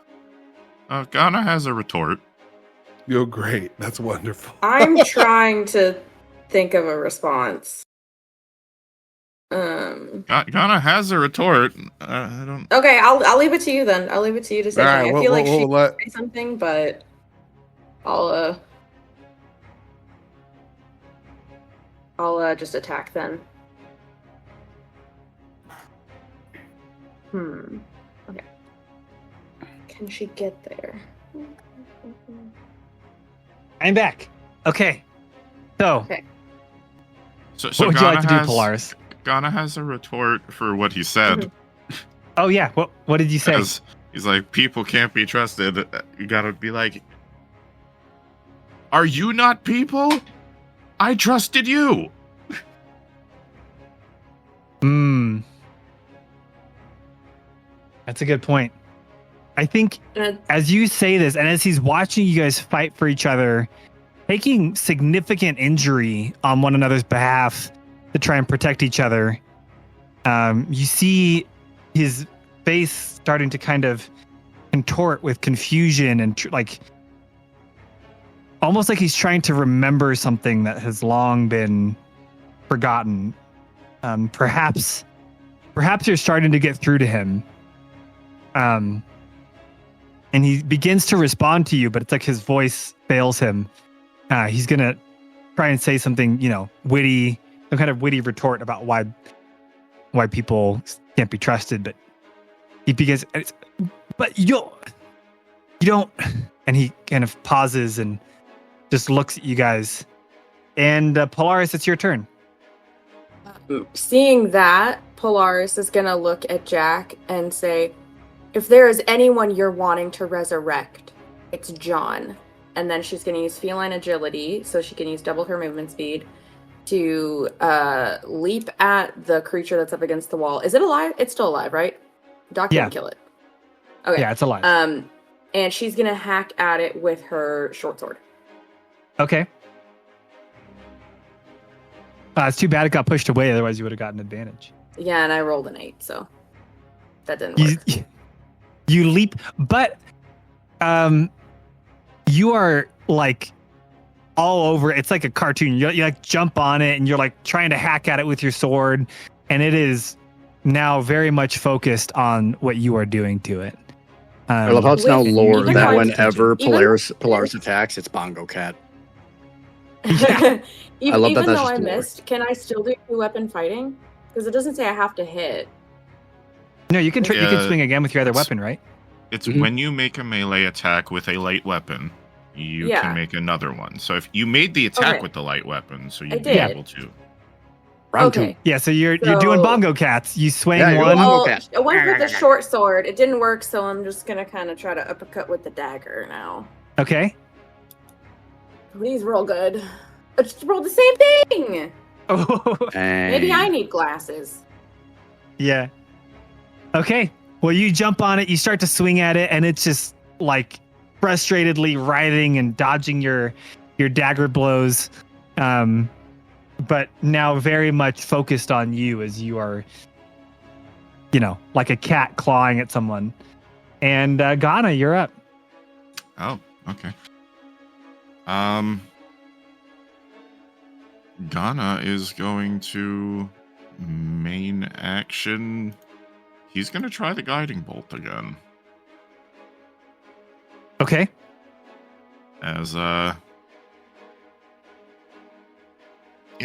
Ghana has a retort. You're great. That's wonderful. I'm trying to think of a response. Ghana has a retort. I don't. Okay, I'll leave it to you then. I'll leave it to you to say. Right, I feel like she could say something, but I'll just attack then. Okay. Can she get there? I'm back. Okay. So Okay. So what would Ghana you like to do, Polaris? Ghana has a retort for what he said. Oh yeah. What did you say? He's like, people can't be trusted. You gotta be like, are you not people? I trusted you. That's a good point. I think as you say this, and as he's watching you guys fight for each other, taking significant injury on one another's behalf to try and protect each other, you see his face starting to kind of contort with confusion and almost like he's trying to remember something that has long been forgotten. Perhaps you're starting to get through to him. And he begins to respond to you, but it's like his voice fails him. He's going to try and say something, witty, some kind of witty retort about why people can't be trusted, but he begins, but you don't, and he kind of pauses and just looks at you guys. And Polaris, it's your turn. Seeing that, Polaris is going to look at Jack and say, if there is anyone you're wanting to resurrect, it's John. And then she's going to use feline agility, so she can use double her movement speed to leap at the creature that's up against the wall. Is it alive? It's still alive, right? Doc didn't kill it. Okay. Yeah, it's alive. And she's going to hack at it with her short sword. Okay. It's too bad it got pushed away, otherwise you would have gotten advantage. Yeah, and I rolled an 8, so that didn't work. You leap, but you are like all over. It's like a cartoon. You like jump on it and you're like trying to hack at it with your sword, and it is now very much focused on what you are doing to it. I love how it's now lore even that though whenever Polaris attacks, it's Bongo Cat. Yeah. I love that. Even That's though just I lore. missed, can I still do two-weapon fighting? Because it doesn't say I have to hit. No, you can you can Yeah, swing again with your other weapon, right? It's Mhm. when you make a melee attack with a light weapon, you can make another one. So if you made the attack with the light weapon, so you'd be did. able to. Round Okay. 2. Yeah, so you're doing bongo cats. You swing Yeah, you're one. bongo Well, cats. I went with the short sword. It didn't work, so I'm just gonna kind of try to uppercut with the dagger now. Okay. Please roll good. I just rolled the same thing. Oh, Maybe I need glasses. Yeah. Okay. Well, you jump on it, you start to swing at it, and it's just like frustratedly writhing and dodging your dagger blows. But now very much focused on you as you are, like a cat clawing at someone. And Ghana, you're up. Oh, okay. Ghana is going to main action. He's going to try the guiding bolt again. Okay. As yeah,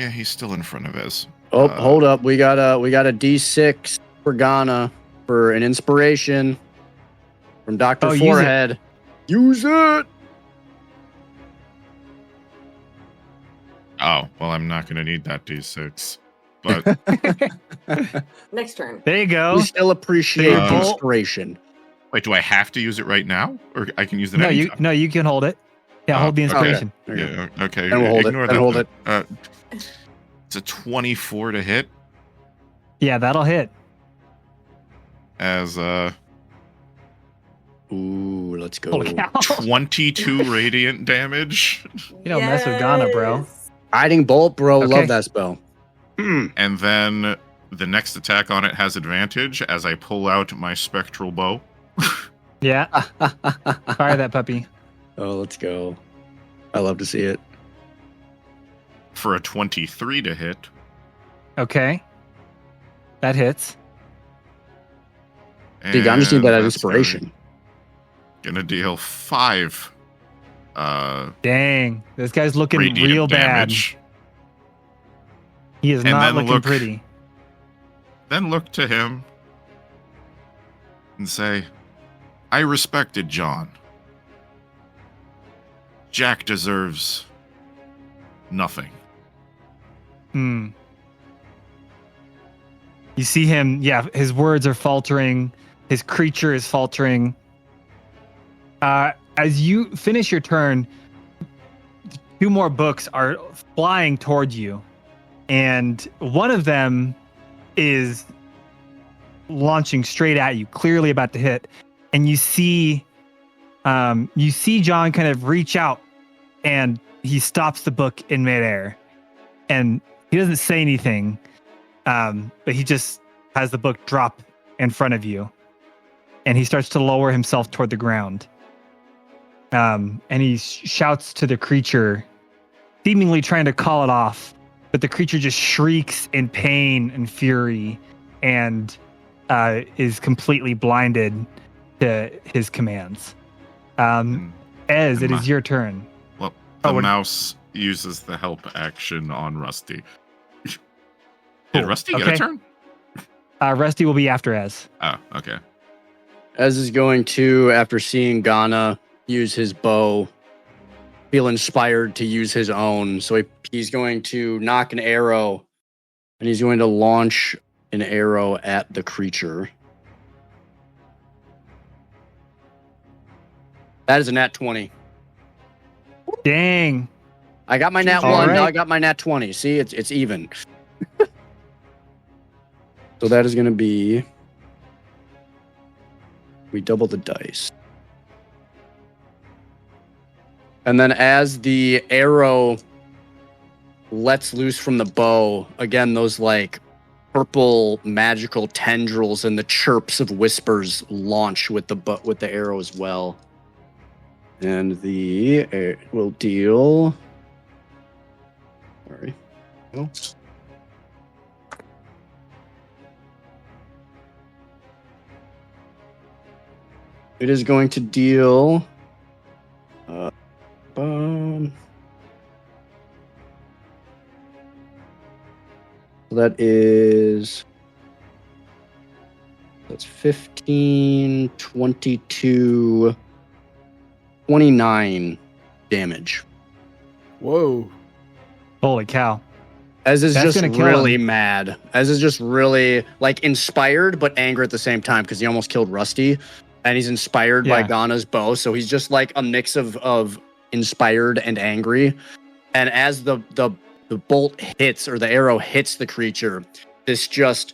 he's still in front of us. Oh, hold up. We got a D6 for Ghana for an inspiration from Dr. Forehead. Use it. Oh, well, I'm not going to need that D6. But Next turn. There you go. We still appreciate Uh, inspiration. wait, do I have to use it right now, or I can use it anytime? No, you can hold it. Yeah, Oh, hold the okay. inspiration. There you go. Yeah, okay. And we'll hold it. Ignore And that. hold it. It's a 24 to hit. Yeah, that'll hit. As Ooh, let's go. Holy cow. 22 radiant damage. You don't mess with Ghana, bro. Yes. Guiding bolt, bro. Okay. Love that spell. And then the next attack on it has advantage as I pull out my spectral bow. Yeah. Fire that puppy. Oh, let's go. I love to see it. For a 23 to hit. Okay. That hits. Dude, I just need that And inspiration. that's Gonna deal 5 Dang. This guy's looking radiant real damage. bad. He is And not then looking look- pretty. Then look to him and say, I respected John. Jack deserves nothing. Hmm. You see him, his words are faltering. His creature is faltering. As you finish your turn, 2 more books are flying toward you. And one of them is launching straight at you, clearly about to hit. And you see John kind of reach out, and he stops the book in midair. And he doesn't say anything, but he just has the book drop in front of you. And he starts to lower himself toward the ground. And he shouts to the creature, seemingly trying to call it off. But the creature just shrieks in pain and fury and is completely blinded to his commands. Ez, it is your turn. Well, the what- mouse uses the help action on Rusty. Did Cool. Rusty get Okay. a turn? Rusty will be after Ez. Oh, okay. Ez is going to, after seeing Ghana use his bow, feel inspired to use his own. So he's going to knock an arrow, and he's going to launch an arrow at the creature. That is a nat 20. Dang. I got my nat All 1. Now right. I got my nat 20. See, it's even. So that is going to be... We double the dice. And then as the arrow lets loose from the bow, again, those like purple magical tendrils and the chirps of whispers launch with the arrow as well. And the will deal. Sorry. Oops. It is going to deal. That is. That's 15, 22, 29 damage. Whoa. Holy cow. Ez is That's just gonna kill really him. mad. Ez is just really like inspired but angry at the same time because he almost killed Rusty, and he's inspired by Yeah. Ghana's bow. So he's just like a mix of inspired and angry. And as the bolt hits or the arrow hits the creature, this just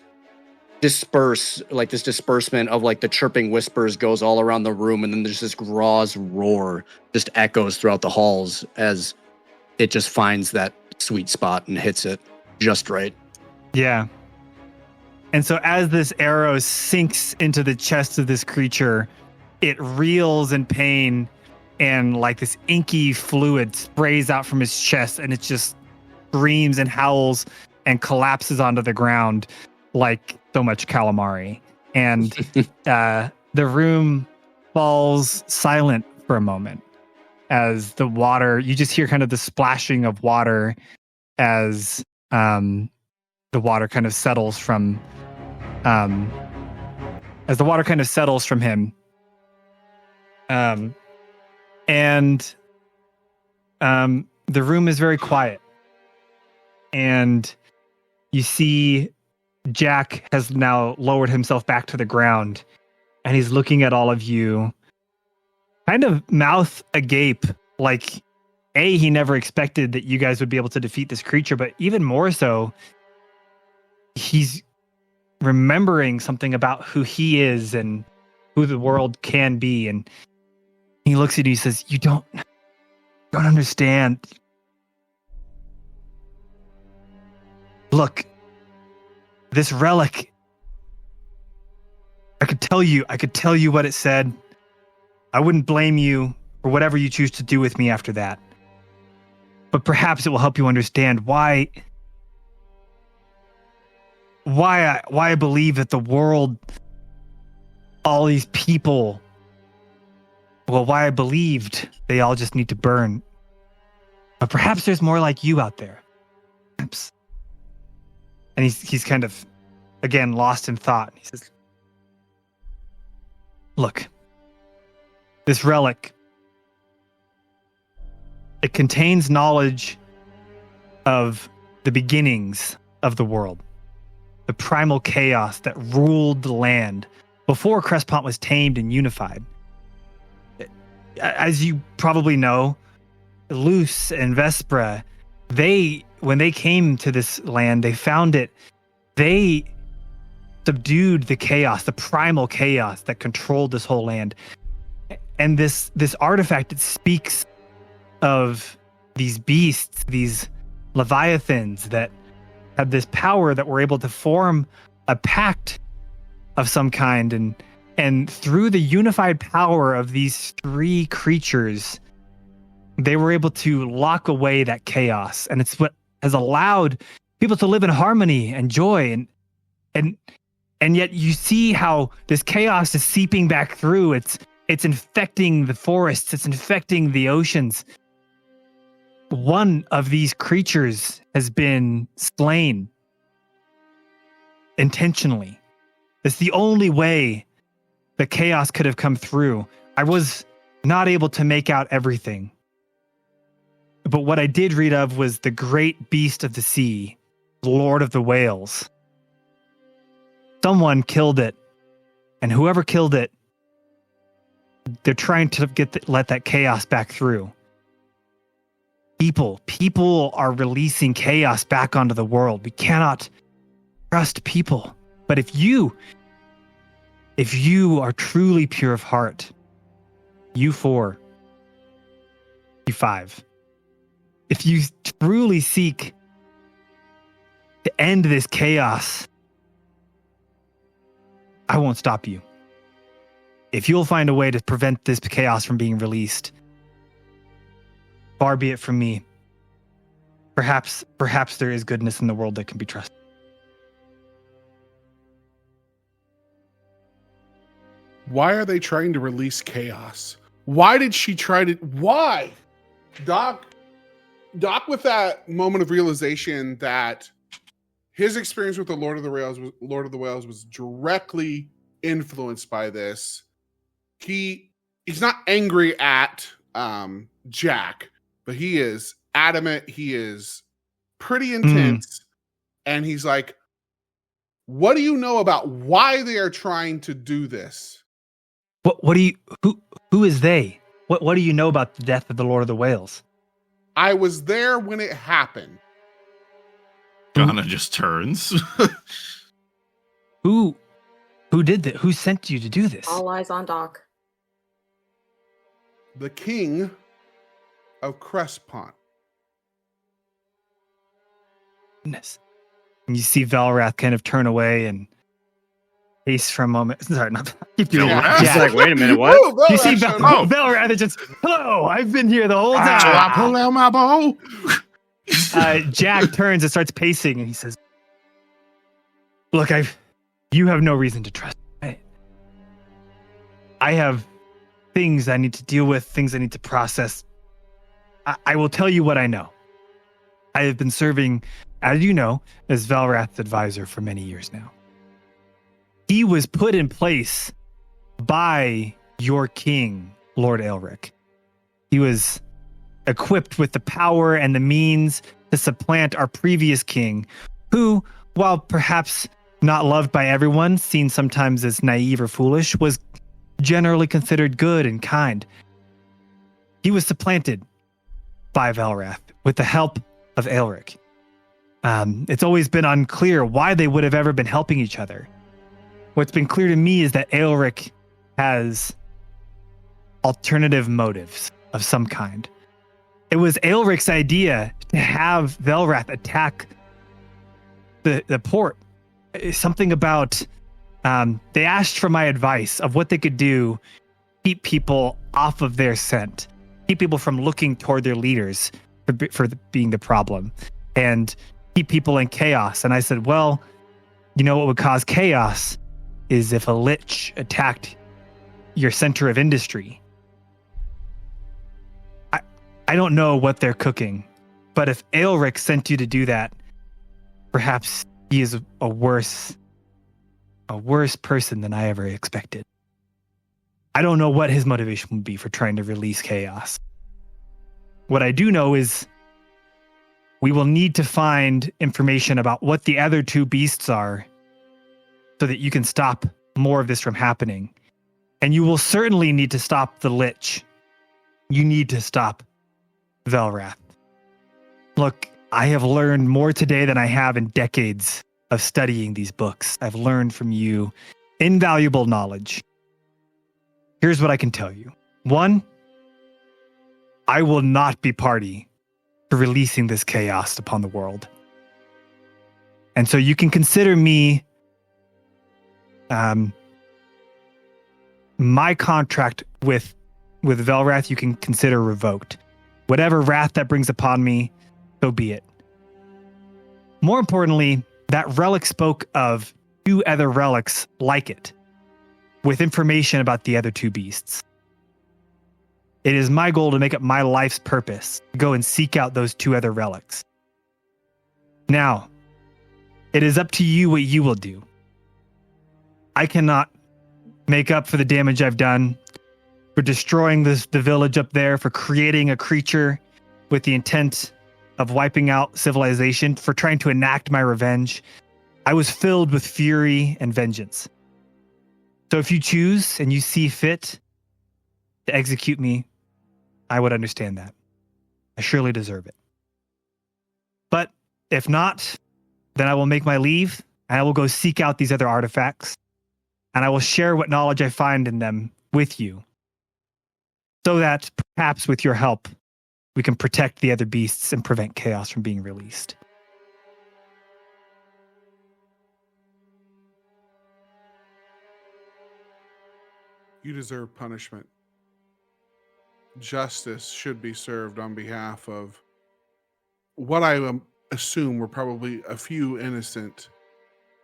disperse, like this disbursement of like the chirping whispers goes all around the room, and then there's this Graw's roar just echoes throughout the halls as it just finds that sweet spot and hits it just right. Yeah. And so as this arrow sinks into the chest of this creature, it reels in pain, and like this inky fluid sprays out from his chest, and it just screams and howls and collapses onto the ground like so much calamari. And the room falls silent for a moment as the water, you just hear kind of the splashing of water as the water kind of settles from him. And the room is very quiet. And you see Jack has now lowered himself back to the ground, and he's looking at all of you kind of mouth agape, like he never expected that you guys would be able to defeat this creature, but even more so, he's remembering something about who he is and who the world can be. And he looks at you and he says, you don't understand. Look, this relic, I could tell you what it said. I wouldn't blame you for whatever you choose to do with me after that. But perhaps it will help you understand why I believe that the world, all these people, well, why I believed they all just need to burn. But perhaps there's more like you out there. Perhaps. And he's kind of, again, lost in thought. He says, look, this relic, it contains knowledge of the beginnings of the world, the primal chaos that ruled the land before Crespont was tamed and unified. As you probably know, Luce and Vespra, when they came to this land, they found it, they subdued the chaos, the primal chaos that controlled this whole land. And this artifact, it speaks of these beasts, these leviathans that have this power that were able to form a pact of some kind. And through the unified power of these three creatures, they were able to lock away that chaos. And it's what has allowed people to live in harmony and joy. And yet you see how this chaos is seeping back through. It's infecting the forests. It's infecting the oceans. One of these creatures has been slain intentionally. It's the only way the chaos could have come through. I was not able to make out everything. But what I did read of was the great beast of the sea, the Lord of the Whales. Someone killed it, and whoever killed it, they're trying to let that chaos back through. People are releasing chaos back onto the world. We cannot trust people. But if you are truly pure of heart, you 4, you 5, if you truly seek to end this chaos, I won't stop you. If you'll find a way to prevent this chaos from being released, far be it from me. Perhaps there is goodness in the world that can be trusted. Why are they trying to release chaos? Why did she try to... Why? Doc, with that moment of realization that his experience with the Lord of the Whales was directly influenced by this. He's not angry at Jack, but he is adamant. He is pretty intense. And he's like, what do you know about why they are trying to do this? Who is they? What do you know about the death of the Lord of the Whales? I was there when it happened. Ghana just turns. Who did that? Who sent you to do this? All eyes on Doc. The king of Crespont. Goodness. And you see Velrath kind of turn away and pace for a moment. Sorry, not keep doing Velrath? that. It's like, wait a minute, what? Woo, You see Velrath showed up. Velrath is just, hello, I've been here the whole So I time. pull out my bow. Jack turns and starts pacing and he says, look, you have no reason to trust me. I have things I need to deal with, things I need to process. I will tell you what I know. I have been serving, as you know, as Velrath's advisor for many years now. He was put in place by your king, Lord Elric. He was equipped with the power and the means to supplant our previous king, who, while perhaps not loved by everyone, seen sometimes as naive or foolish, was generally considered good and kind. He was supplanted by Velrath with the help of Elric. It's always been unclear why they would have ever been helping each other. What's been clear to me is that Elric has alternative motives of some kind. It was Elric's idea to have Velrath attack the port. Something about they asked for my advice of what they could do to keep people off of their scent, keep people from looking toward their leaders for being the problem, and keep people in chaos. And I said, well, you know what would cause chaos is if a lich attacked your center of industry. I don't know what they're cooking, but if Elric sent you to do that, perhaps he is a worse person than I ever expected. I don't know what his motivation would be for trying to release chaos. What I do know is we will need to find information about what the other two beasts are so that you can stop more of this from happening. And you will certainly need to stop the Lich. You need to stop Velrath. Look, I have learned more today than I have in decades of studying these books. I've learned from you invaluable knowledge. Here's what I can tell you. 1, I will not be party to releasing this chaos upon the world. And so you can consider me my contract with Velrath, you can consider revoked. Whatever wrath that brings upon me, so be it. More importantly, that relic spoke of 2 other relics like it, with information about the other 2 beasts. It is my goal to make it my life's purpose to go and seek out those 2 other relics. Now, it is up to you what you will do. I cannot make up for the damage I've done, for destroying the village up there, for creating a creature with the intent of wiping out civilization, for trying to enact my revenge. I was filled with fury and vengeance. So if you choose and you see fit to execute me, I would understand that. I surely deserve it. But if not, then I will make my leave and I will go seek out these other artifacts and I will share what knowledge I find in them with you so that perhaps with your help, we can protect the other beasts and prevent chaos from being released. You deserve punishment. Justice should be served on behalf of what I assume were probably a few innocent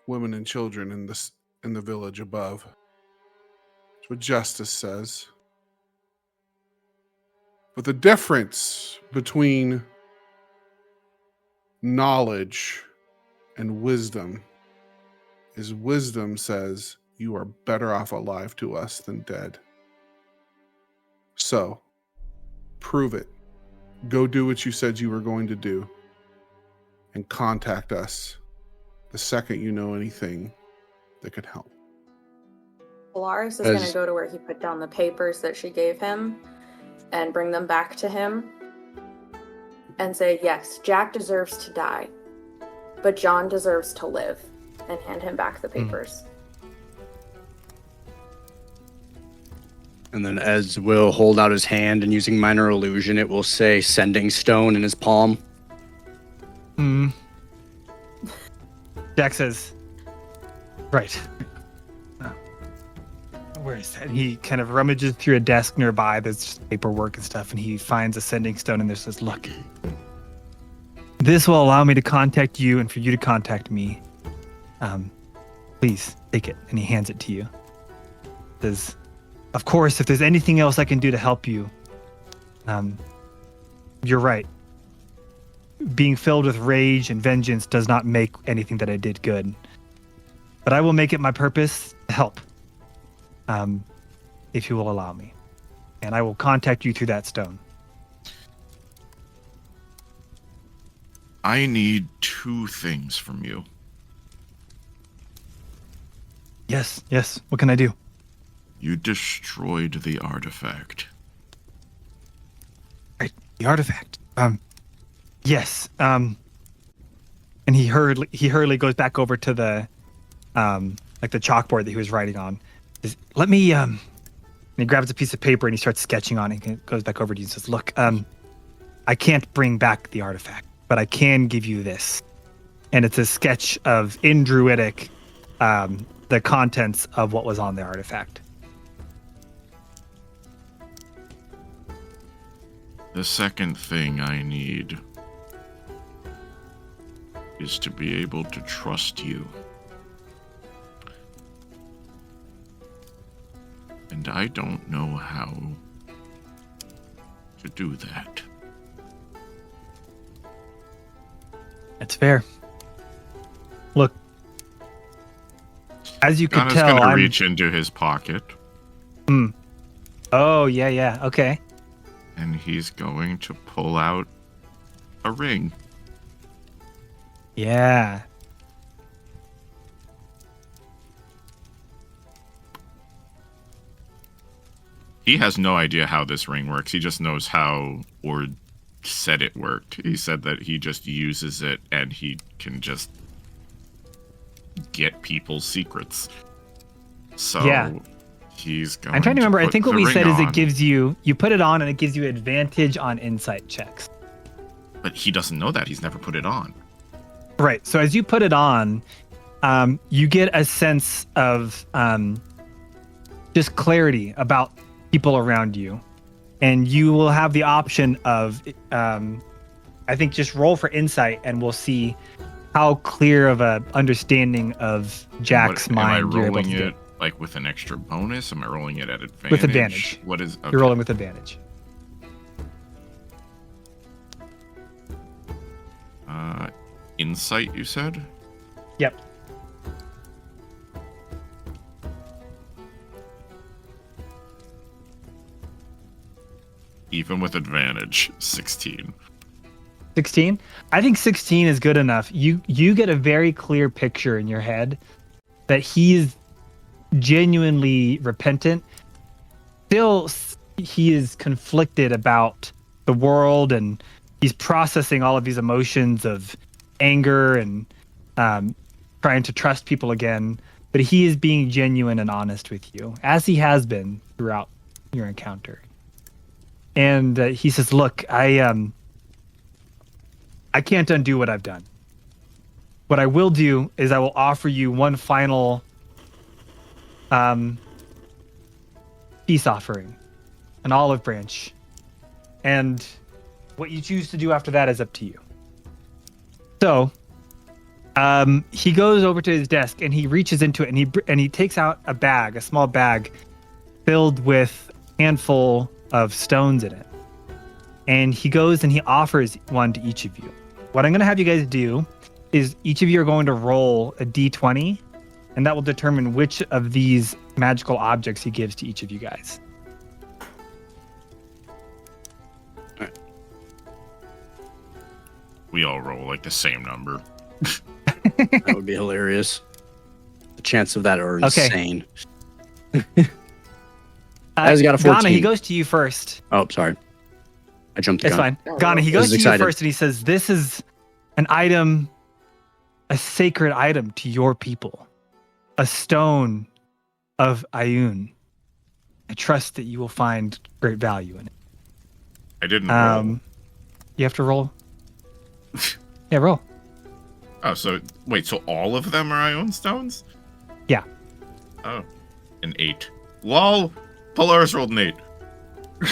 women and children in the village above. That's what justice says. But the difference between knowledge and wisdom is wisdom says you are better off alive to us than dead. So, prove it. Go do what you said you were going to do. And contact us the second you know anything that could help. Polaris is going to go to where he put down the papers that she gave him and bring them back to him and say, yes, Jack deserves to die, but John deserves to live. and hand him back the papers. And then Ez will hold out his hand, and using minor illusion, it will say sending stone in his palm. Jack says, right. Where is that? He kind of rummages through a desk nearby. There's just paperwork and stuff, and he finds a sending stone and there says, look, this will allow me to contact you and for you to contact me. Please take it. And he hands it to you. Says, of course, if there's anything else I can do to help you, you're right. Being filled with rage and vengeance does not make anything that I did good. But I will make it my purpose to help. If you will allow me. And I will contact you through that stone. I need 2 things from you. Yes. What can I do? You destroyed the artifact. Right, the artifact. Yes. And he hurriedly goes back over to the like the chalkboard that he was writing on. Let me and he grabs a piece of paper and he starts sketching on it and goes back over to you and says, look, I can't bring back the artifact, but I can give you this. And it's a sketch of, in druidic, the contents of what was on the artifact. The second thing I need is to be able to trust you. And I don't know how to do that. That's fair. Look, as you can Ghana's tell, gonna reach into his pocket. Oh, yeah, okay. And he's going to pull out a ring. Yeah. He has no idea how this ring works. He just knows how Ord said it worked. He said that he just uses it and he can just get people's secrets. So yeah. He's going I'm trying to remember. I put think what the we ring said is on. it gives you put it on and it gives you advantage on insight checks. But he doesn't know that. He's never put it on. Right. So as you put it on, you get a sense of just clarity about people around you. And you will have the option of, I think, just roll for insight and we'll see how clear of a understanding of Jack's mind am I you're able rolling to it do. Like with an extra bonus? Am I rolling it at advantage? With advantage. What is? Okay. You're rolling with advantage. Insight, you said? Yep. Even with advantage, 16. 16? I think 16 is good enough. You get a very clear picture in your head that he is genuinely repentant. Still, he is conflicted about the world and he's processing all of these emotions of anger and trying to trust people again. But he is being genuine and honest with you, as he has been throughout your encounter. And he says, look, I can't undo what I've done. What I will do is I will offer you one final peace offering, an olive branch. And what you choose to do after that is up to you. So he goes over to his desk and he reaches into it and he takes out a bag, a small bag filled with a handful of stones in it. And he goes and he offers one to each of you. What I'm going to have you guys do is each of you are going to roll a d20, and that will determine which of these magical objects he gives to each of you guys. We all roll like the same number. That would be hilarious. The chance of that are insane. He's got a 14. Ghana, he goes to you first. Oh, sorry. I jumped the It's gun. fine. Ghana, he goes to you excited. first and he says, this is an item a sacred item to your people, a stone of Ioun. I trust that you will find great value in it. I didn't roll. You have to roll. Yeah, roll. Oh, so wait, so all of them are Ioun stones? Yeah. Oh, an 8. Lol, Polaris rolled an 8.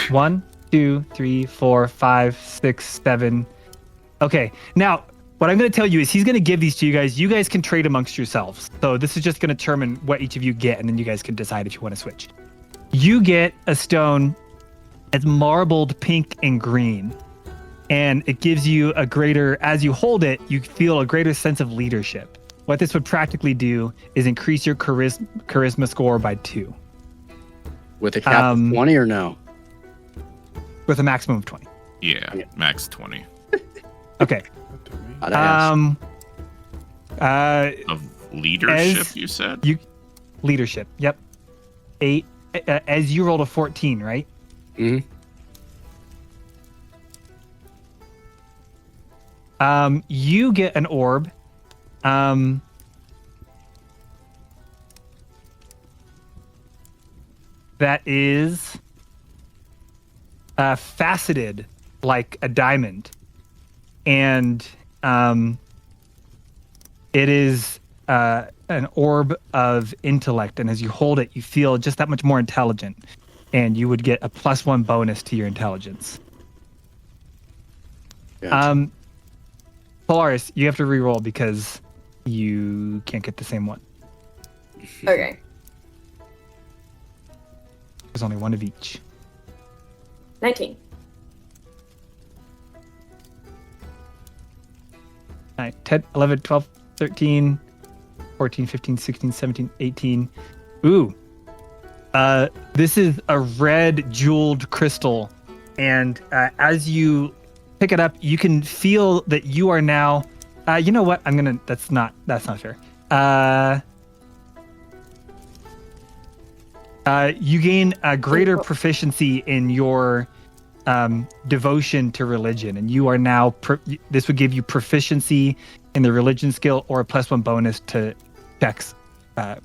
1, 2, 3, 4, 5, 6, 7. Okay, now what I'm going to tell you is he's going to give these to you guys. You guys can trade amongst yourselves. So this is just going to determine what each of you get, and then you guys can decide if you want to switch. You get a stone that's marbled pink and green, and it gives you a greater, as you hold it, you feel a greater sense of leadership. What this would practically do is increase your charisma score by 2. With a cap of 20 or no? With a maximum of 20. Yeah, max 20. Okay. Of leadership, you said? Leadership, yep. 8. As you rolled a 14, right? Mm-hmm. You get an orb. That is faceted like a diamond, and it is an orb of intellect. And as you hold it, you feel just that much more intelligent, and you would get a +1 bonus to your intelligence. Gotcha. Polaris, you have to re-roll because you can't get the same one. Okay. There's only one of each. 19. 9, 10, 11, 12, 13, 14, 15, 16, 17, 18. Ooh. This is a red jeweled crystal. And as you pick it up, you can feel that you are now... you know what? That's not fair. You gain a greater proficiency in your devotion to religion, and you are now this would give you proficiency in the religion skill or a +1 bonus to checks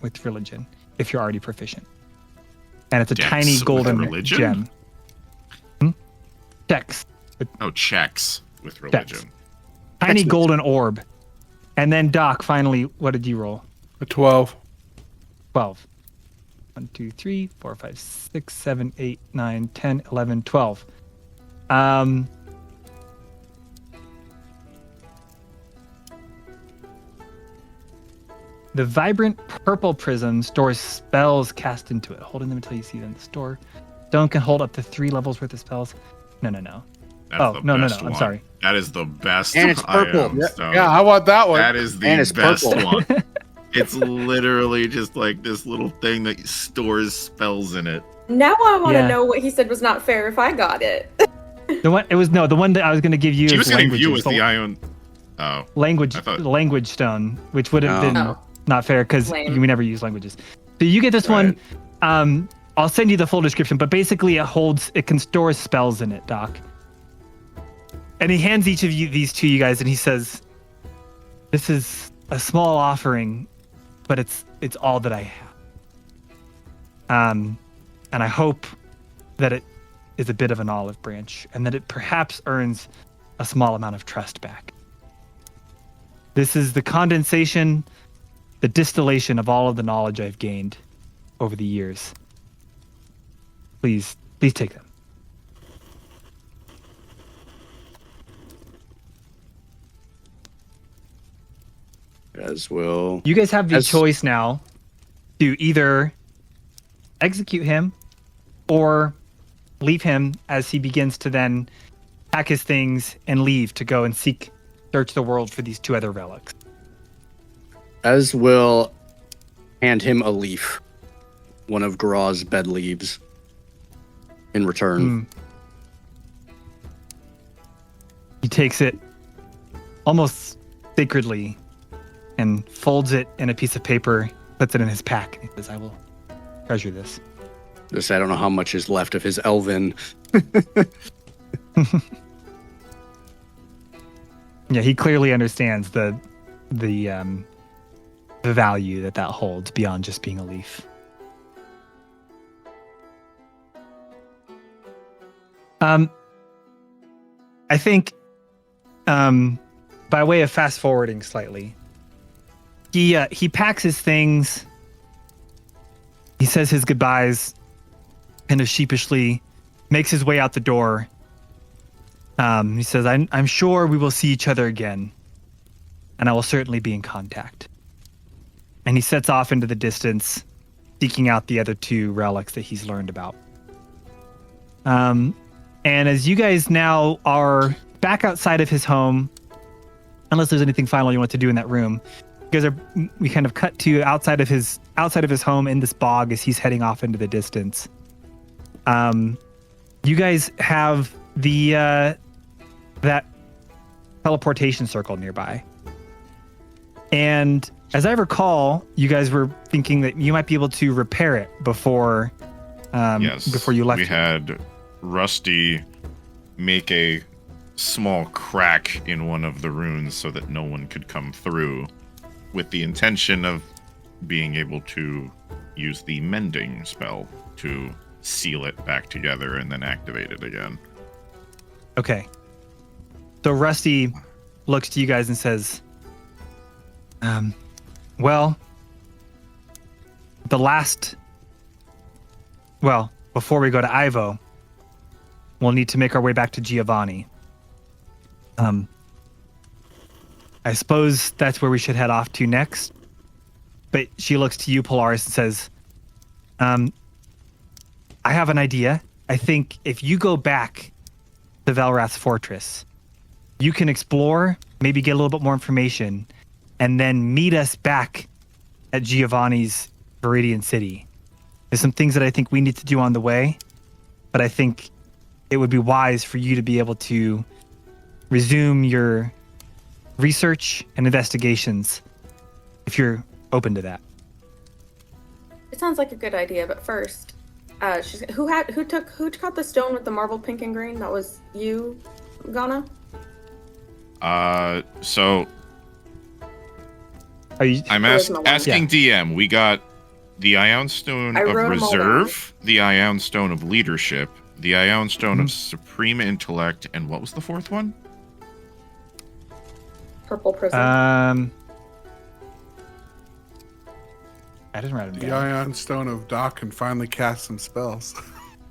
with religion if you're already proficient. And it's a Dex tiny with golden religion? gem. Checks. Oh, checks with religion. Checks. Tiny golden orb. And then Doc, finally, what did you roll? A 12. 12. 1, 2, 3, 4, 5, 6, 7, 8, 9, 10, 11, 12. The vibrant purple prism stores spells cast into it. Holding them until you see them in the store. Stone can hold up to 3 levels worth of spells. No. That's the no. best I'm one. sorry. That is the best. And it's purple. Yeah, I want that one. That is the And it's best purple. one. It's literally just like this little thing that stores spells in it. Now I want to Yeah. know what he said was not fair if I got it. The one that I was going to give you She is was getting languages. you with the Ioun. Oh, language I thought- language stone, which would have Oh. been Oh. not fair because Lame. we never use languages. So you get this one. I'll send you the full description, but basically it can store spells in it, Doc. And he hands each of you these to you guys, and he says, "This is a small offering, but it's all that I have. And I hope that it is a bit of an olive branch, and that it perhaps earns a small amount of trust back. This is the condensation, the distillation of all of the knowledge I've gained over the years. Please take them." As will. You guys have the choice now to either execute him or leave him as he begins to then pack his things and leave to go and search the world for these 2 other relics. As will hand him a leaf, one of Graw's bed leaves, in return. He takes it almost sacredly and folds it in a piece of paper, puts it in his pack, and he says, "I will treasure this." Just I don't know how much is left of his elven. Yeah, he clearly understands the the value that holds beyond just being a leaf. I think, by way of fast forwarding slightly, he packs his things. He says his goodbyes, kind of sheepishly, makes his way out the door. He says, I'm sure we will see each other again, and I will certainly be in contact. And he sets off into the distance, seeking out the other 2 relics that he's learned about. And as you guys now are back outside of his home, unless there's anything final you want to do in that room, we kind of cut to outside of his home in this bog as he's heading off into the distance. You guys have that teleportation circle nearby. And as I recall, you guys were thinking that you might be able to repair it before you left. We had Rusty make a small crack in one of the runes so that no one could come through, with the intention of being able to use the mending spell to seal it back together and then activate it again. Okay. So Rusty looks to you guys and says, before we go to Ivo, we'll need to make our way back to Giovanni. I suppose that's where we should head off to next. But she looks to you, Polaris, and says, I have an idea. I think if you go back to Velrath's fortress, you can explore, maybe get a little bit more information, and then meet us back at Giovanni's Viridian City. There's some things that I think we need to do on the way, but I think it would be wise for you to be able to resume your research and investigations if you're open to that. It sounds like a good idea, but first, who caught the stone with the marble pink and green? That was you, Ghana? So I'm asking DM. We got the Ion Stone of Reserve, the Ion Stone of Leadership, the Ion Stone of Supreme Intellect, and what was the 4th one? Purple Prism. I didn't write it down. The Ion Stone of Doc can finally cast some spells.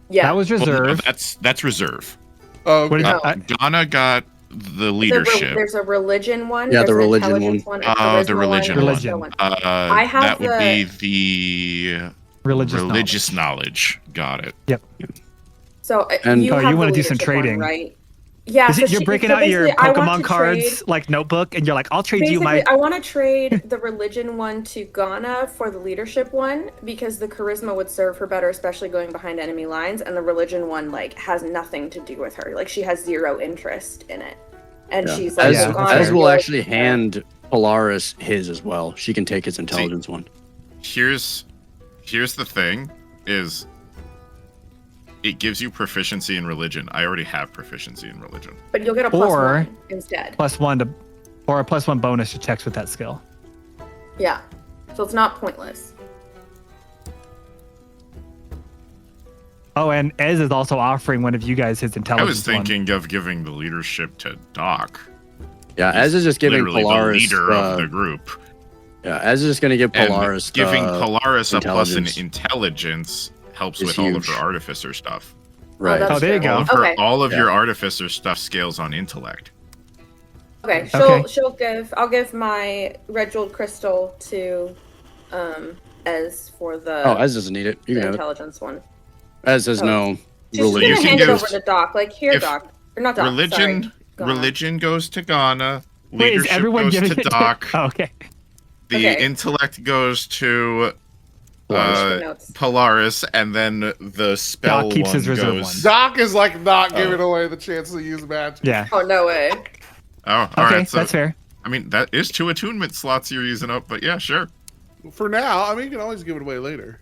Yeah, that was Reserve. Well, that's Reserve. Oh, Ghana got the Leadership. There's a religion one. Yeah, there's the an religion intelligence one. The religion one. I have that would be the religious knowledge. Got it. Yep. So and you want to do some trading, one, right? Yeah. You're breaking out your Pokemon cards notebook, and you're like, I'll trade you my. I want to trade the religion one to Ghana for the leadership one because the charisma would serve her better, especially going behind enemy lines. And the religion one has nothing to do with her. She has zero interest in it, and she's like, Ez will actually hand Polaris his as well. She can take his intelligence one. Here's the thing: is it gives you proficiency in religion. I already have proficiency in religion. But you'll get a +1 instead. Or a +1 bonus to checks with that skill. Yeah. So it's not pointless. Oh, and Ez is also offering one of you guys his intelligence. I was thinking of giving the leadership to Doc. Yeah, Ez is just giving Polaris the leader of the group. Yeah, Ez is just going to give Polaris giving Polaris a plus in intelligence helps with all of her artificer stuff. Right. Oh, there you go. All of your artificer stuff scales on intellect. Okay, I'll give my red jeweled crystal to Ez for the Ez doesn't need it. You can have intelligence one. Ez has no religion. She's gonna hand it over to Doc. Here, Doc. Or not Doc. Religion goes to Ghana. Wait, is everyone goes to Doc. Oh, okay. The intellect goes to Polaris, and then the spell Doc keeps one his reserve goes. one. Doc is not giving away the chance to use magic. Yeah. Oh, no way. Oh, all right. So, that's fair. I mean, that is 2 attunement slots you're using up, but yeah, sure. For now, you can always give it away later.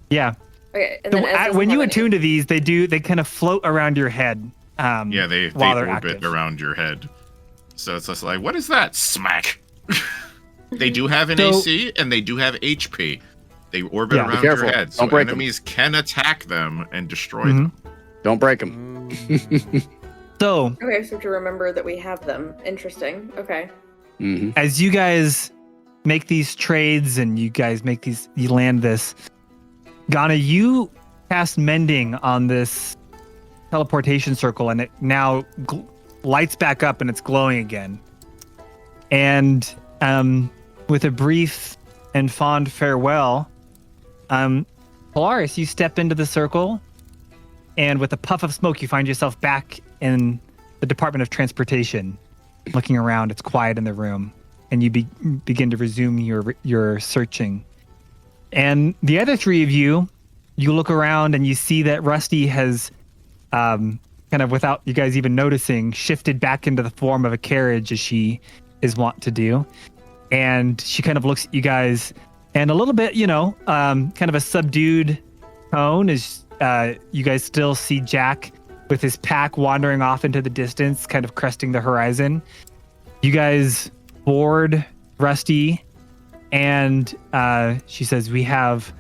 Yeah. Okay. And then when you attune to these, they kind of float around your head. They orbit around your head. So it's just like, what is that? Smack. They do have an AC and they do have HP. They orbit around careful. your head, so Don't break enemies can attack them and destroy them. Don't break them. So, Okay, so to remember that we have them. Interesting. Okay. as you guys make these trades and you land this, Ghana, you cast mending on this teleportation circle, and it now lights back up and it's glowing again. And with a brief and fond farewell, Polaris, you step into the circle, and with a puff of smoke, you find yourself back in the Department of Transportation. Looking around, it's quiet in the room, and you begin to resume your searching. And the other three of you look around and you see that Rusty has, kind of without you guys even noticing, shifted back into the form of a carriage as she is wont to do. And she kind of looks at you guys, and a little bit, kind of a subdued tone as you guys still see Jack with his pack wandering off into the distance, kind of cresting the horizon. You guys board Rusty, and she says, "We have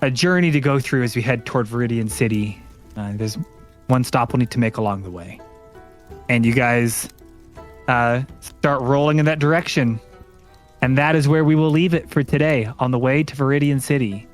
a journey to go through as we head toward Viridian City. There's one stop we'll need to make along the way." And you guys start rolling in that direction. And that is where we will leave it for today, on the way to Viridian City.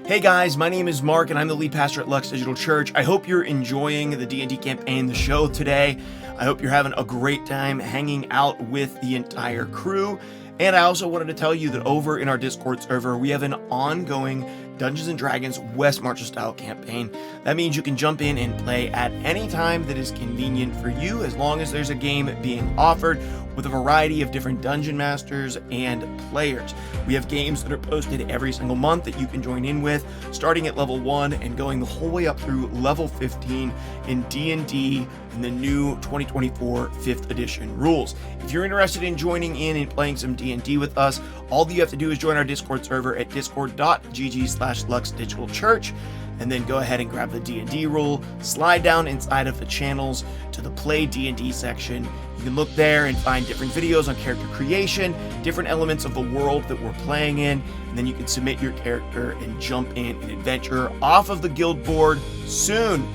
Hey guys, my name is Mark and I'm the lead pastor at Lux Digital Church. I hope you're enjoying the D&D campaign, the show today. I hope you're having a great time hanging out with the entire crew. And I also wanted to tell you that over in our Discord server, we have an ongoing Dungeons & Dragons West Marcher style campaign. That means you can jump in and play at any time that is convenient for you, as long as there's a game being offered with a variety of different dungeon masters and players. We have games that are posted every single month that you can join in with, starting at level 1 and going the whole way up through level 15 in D&D in the new 2024 5th edition rules. If you're interested in joining in and playing some D&D with us, all that you have to do is join our Discord server at discord.gg/luxdigitalchurch, and then go ahead and grab the D&D rule, slide down inside of the channels to the Play D&D section. You can look there and find different videos on character creation, different elements of the world that we're playing in, and then you can submit your character and jump in and adventure off of the guild board soon.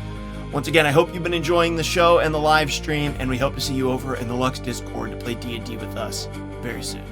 Once again, I hope you've been enjoying the show and the live stream, and we hope to see you over in the Lux Discord to play D&D with us very soon.